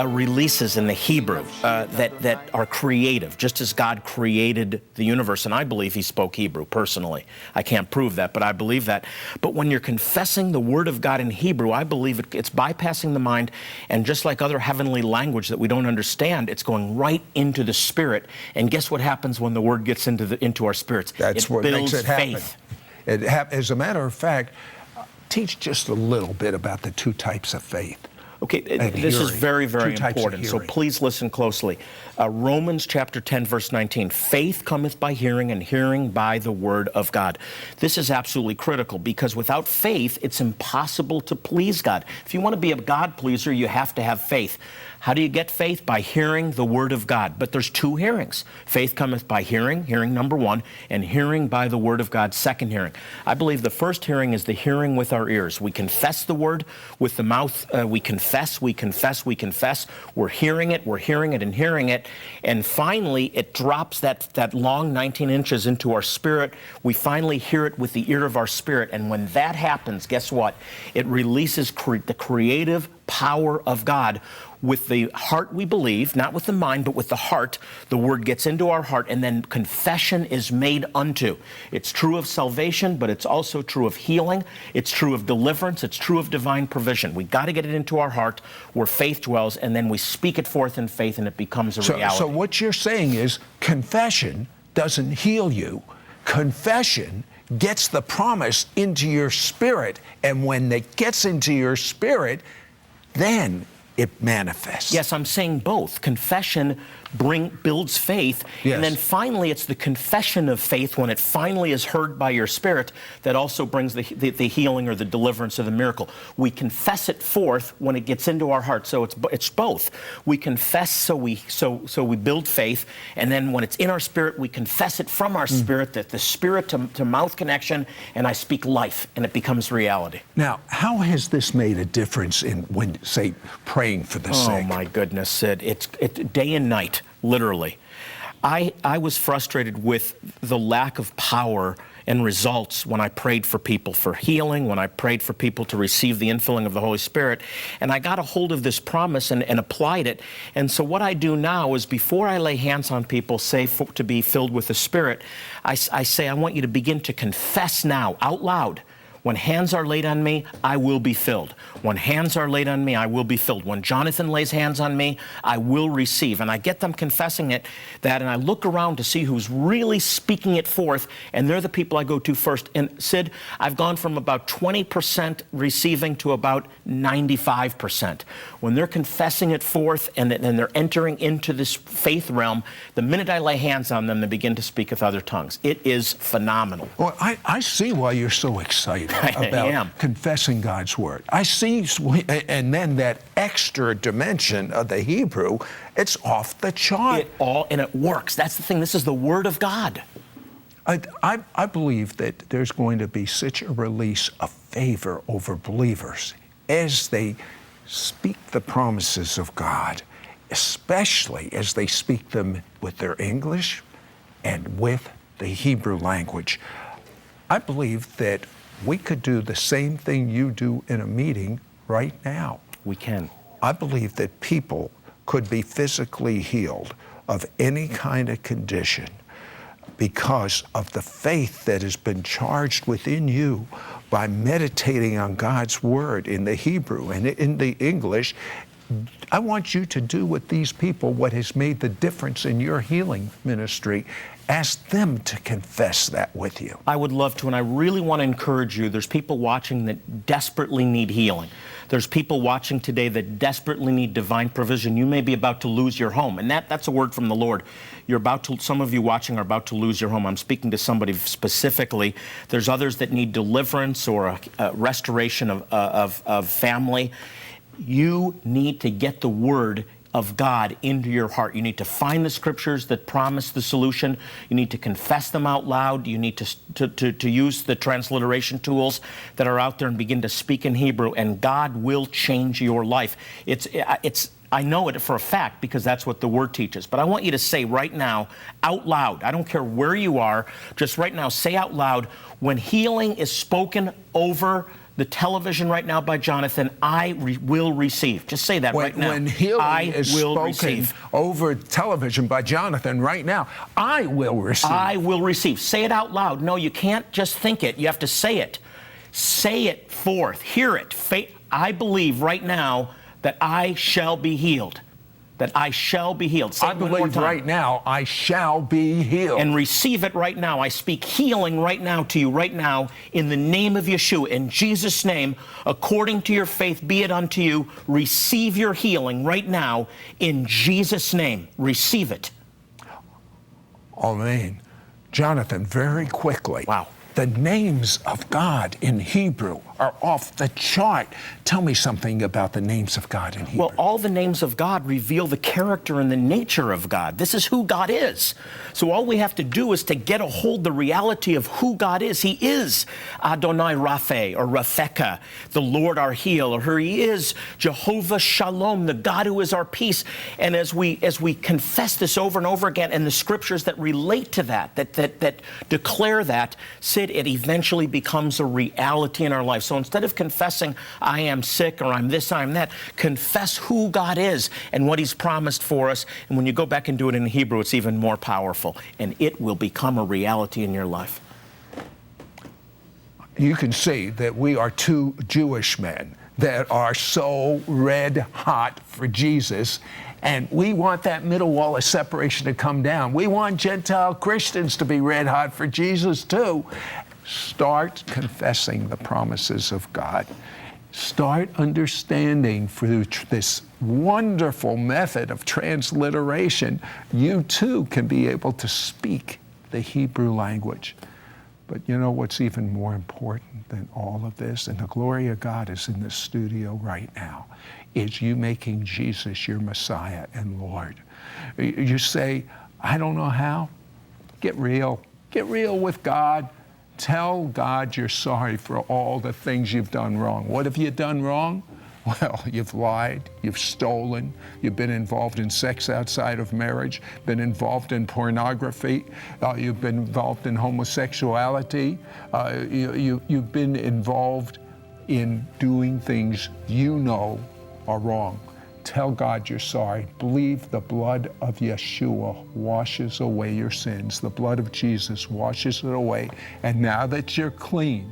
releases in the Hebrew that are creative, just as God created the universe. And I believe He spoke Hebrew, personally. I can't prove that, but I believe that. But when you're confessing the Word of God in Hebrew, I believe it's bypassing the mind, and just like other heavenly language that we don't understand, it's going right into the Spirit. And guess what happens when the Word gets into our spirits? That's what makes it happen. As a matter of fact, teach just a little bit about the two types of faith. Okay, this is very, very important, so please listen closely. Romans chapter 10, verse 19, faith cometh by hearing, and hearing by the word of God. This is absolutely critical, because without faith, it's impossible to please God. If you want to be a God pleaser, you have to have faith. How do you get faith? By hearing the word of God. But there's two hearings. Faith cometh by hearing, hearing number one, and hearing by the word of God, second hearing. I believe the first hearing is the hearing with our ears. We confess the word with the mouth. We confess. We're hearing it, and hearing it. And finally, it drops that long 19 inches into our spirit. We finally hear it with the ear of our spirit. And when that happens, guess what? It releases the creative power of God. With the heart we believe, not with the mind, but with the heart, the word gets into our heart, and then confession is made unto. It's true of salvation, but it's also true of healing. It's true of deliverance. It's true of divine provision. We got to get it into our heart where faith dwells, and then we speak it forth in faith, and it becomes a reality. So what you're saying is confession doesn't heal you. Confession gets the promise into your spirit, and when it gets into your spirit, then it manifests. Yes, I'm saying both. Confession builds faith, yes. And then finally it's the confession of faith when it finally is heard by your spirit that also brings the healing or the deliverance or the miracle. We confess it forth when it gets into our heart. So it's both. We confess so we build faith, and then when it's in our spirit, we confess it from our spirit, that the spirit to mouth connection, and I speak life, and it becomes reality. Now, how has this made a difference in when, say, praying for the sick? Oh my goodness, Sid. It's day and night. Literally. I was frustrated with the lack of power and results when I prayed for people for healing, when I prayed for people to receive the infilling of the Holy Spirit. And I got a hold of this promise and applied it. And so what I do now is before I lay hands on people, say to be filled with the Spirit, I say, I want you to begin to confess now out loud. When hands are laid on me, I will be filled. When hands are laid on me, I will be filled. When Jonathan lays hands on me, I will receive. And I get them confessing and I look around to see who's really speaking it forth, and they're the people I go to first. And Sid, I've gone from about 20% receiving to about 95%. When they're confessing it forth and they're entering into this faith realm, the minute I lay hands on them, they begin to speak with other tongues. It is phenomenal. Well, I see why you're so excited about confessing God's word. I see, and then that extra dimension of the Hebrew, it's off the chart. And it works. That's the thing. This is the word of God. I believe that there's going to be such a release of favor over believers as they speak the promises of God, especially as they speak them with their English and with the Hebrew language. I believe that we could do the same thing you do in a meeting right now. We can. I believe that people could be physically healed of any kind of condition because of the faith that has been charged within you by meditating on God's word in the Hebrew and in the English. I want you to do with these people what has made the difference in your healing ministry. Ask them to confess that with you. I would love to, and I really want to encourage you. There's people watching that desperately need healing. There's people watching today that desperately need divine provision. You may be about to lose your home, and that's a word from the Lord. Some of you watching are about to lose your home. I'm speaking to somebody specifically. There's others that need deliverance or a restoration of family. You need to get the word of God into your heart. You need to find the scriptures that promise the solution. You need to confess them out loud. You need to use the transliteration tools that are out there and begin to speak in Hebrew, and God will change your life. I know it for a fact because that's what the Word teaches. But I want you to say right now, out loud, I don't care where you are, just right now, say out loud, when healing is spoken over the television right now by Jonathan, I will receive. Just say that right now. When healing is spoken over television by Jonathan right now, I will receive. I will receive. Say it out loud. No, you can't just think it. You have to say it. Say it forth. Hear it. I believe right now that I shall be healed. That I shall be healed. Say I believe right now I shall be healed. And receive it right now. I speak healing right now to you, right now, in the name of Yeshua. In Jesus' name, according to your faith, be it unto you. Receive your healing right now, in Jesus' name. Receive it. Amen. Jonathan, very quickly. Wow. The names of God in Hebrew are off the chart. Tell me something about the names of God in Hebrew. Well, all the names of God reveal the character and the nature of God. This is who God is. So all we have to do is to get a hold of the reality of who God is. He is Adonai Rapha or Rafeka, the Lord our healer. He is Jehovah Shalom, the God who is our peace. And as we confess this over and over again, and the scriptures that relate to that declare that, Sid, it eventually becomes a reality in our life. So instead of confessing, I am sick or I'm this, I'm that, confess who God is and what He's promised for us. And when you go back and do it in Hebrew, it's even more powerful. And it will become a reality in your life. You can see that we are two Jewish men that are so red hot for Jesus. And we want that middle wall of separation to come down. We want Gentile Christians to be red hot for Jesus too. Start confessing the promises of God. Start understanding through this wonderful method of transliteration, you too can be able to speak the Hebrew language. But you know what's even more important than all of this, and the glory of God is in the studio right now, is you making Jesus your Messiah and Lord. You say, I don't know how. Get real. Get real with God. Tell God you're sorry for all the things you've done wrong. What have you done wrong? Well, you've lied, you've stolen, you've been involved in sex outside of marriage, been involved in pornography, you've been involved in homosexuality, you've been involved in doing things you know are wrong. Tell God you're sorry. Believe the blood of Yeshua washes away your sins. The blood of Jesus washes it away. And now that you're clean,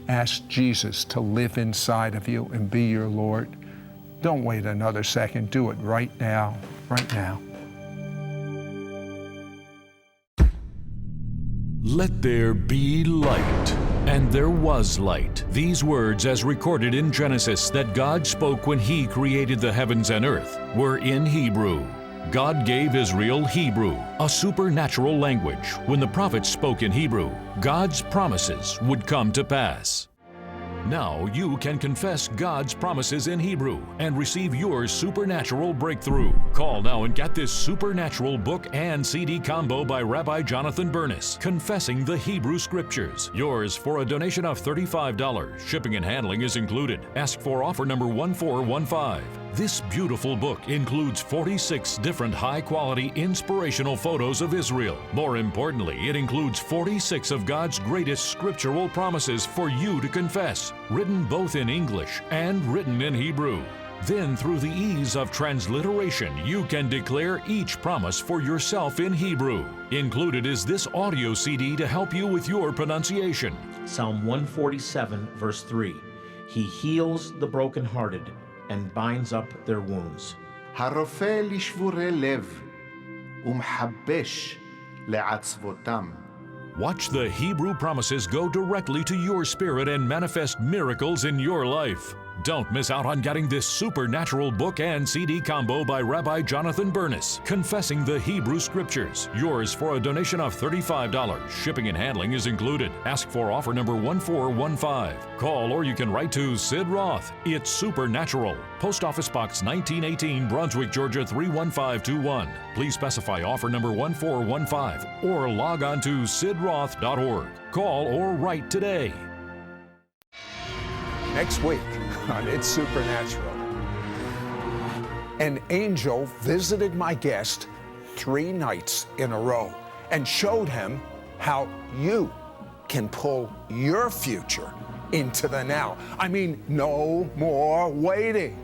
ask Jesus to live inside of you and be your Lord. Don't wait another second. Do it right now, right now. Let there be light. And there was light. These words, as recorded in Genesis, that God spoke when He created the heavens and earth, were in Hebrew. God gave Israel Hebrew, a supernatural language. When the prophets spoke in Hebrew, God's promises would come to pass. Now you can confess God's promises in Hebrew and receive your supernatural breakthrough. Call now and get this supernatural book and CD combo by Rabbi Jonathan Bernis, Confessing the Hebrew Scriptures. Yours for a donation of $35. Shipping and handling is included. Ask for offer number 1415. This beautiful book includes 46 different high-quality inspirational photos of Israel. More importantly, it includes 46 of God's greatest scriptural promises for you to confess, written both in English and written in Hebrew. Then, through the ease of transliteration, you can declare each promise for yourself in Hebrew. Included is this audio CD to help you with your pronunciation. Psalm 147, verse 3. He heals the brokenhearted and binds up their wounds. הרופא לשבורי לב ומחבש לעצבותם. Watch the Hebrew promises go directly to your spirit and manifest miracles in your life. Don't miss out on getting this supernatural book and CD combo by Rabbi Jonathan Bernis, Confessing the Hebrew Scriptures. Yours for a donation of $35. Shipping and handling is included. Ask for offer number 1415. Call or you can write to Sid Roth. It's supernatural. Post Office Box 1918, Brunswick, Georgia 31521. Please specify offer number 1415 or log on to sidroth.org. Call or write today. Next week on It's Supernatural, an angel visited my guest 3 nights in a row and showed him how you can pull your future into the now. I mean, no more waiting.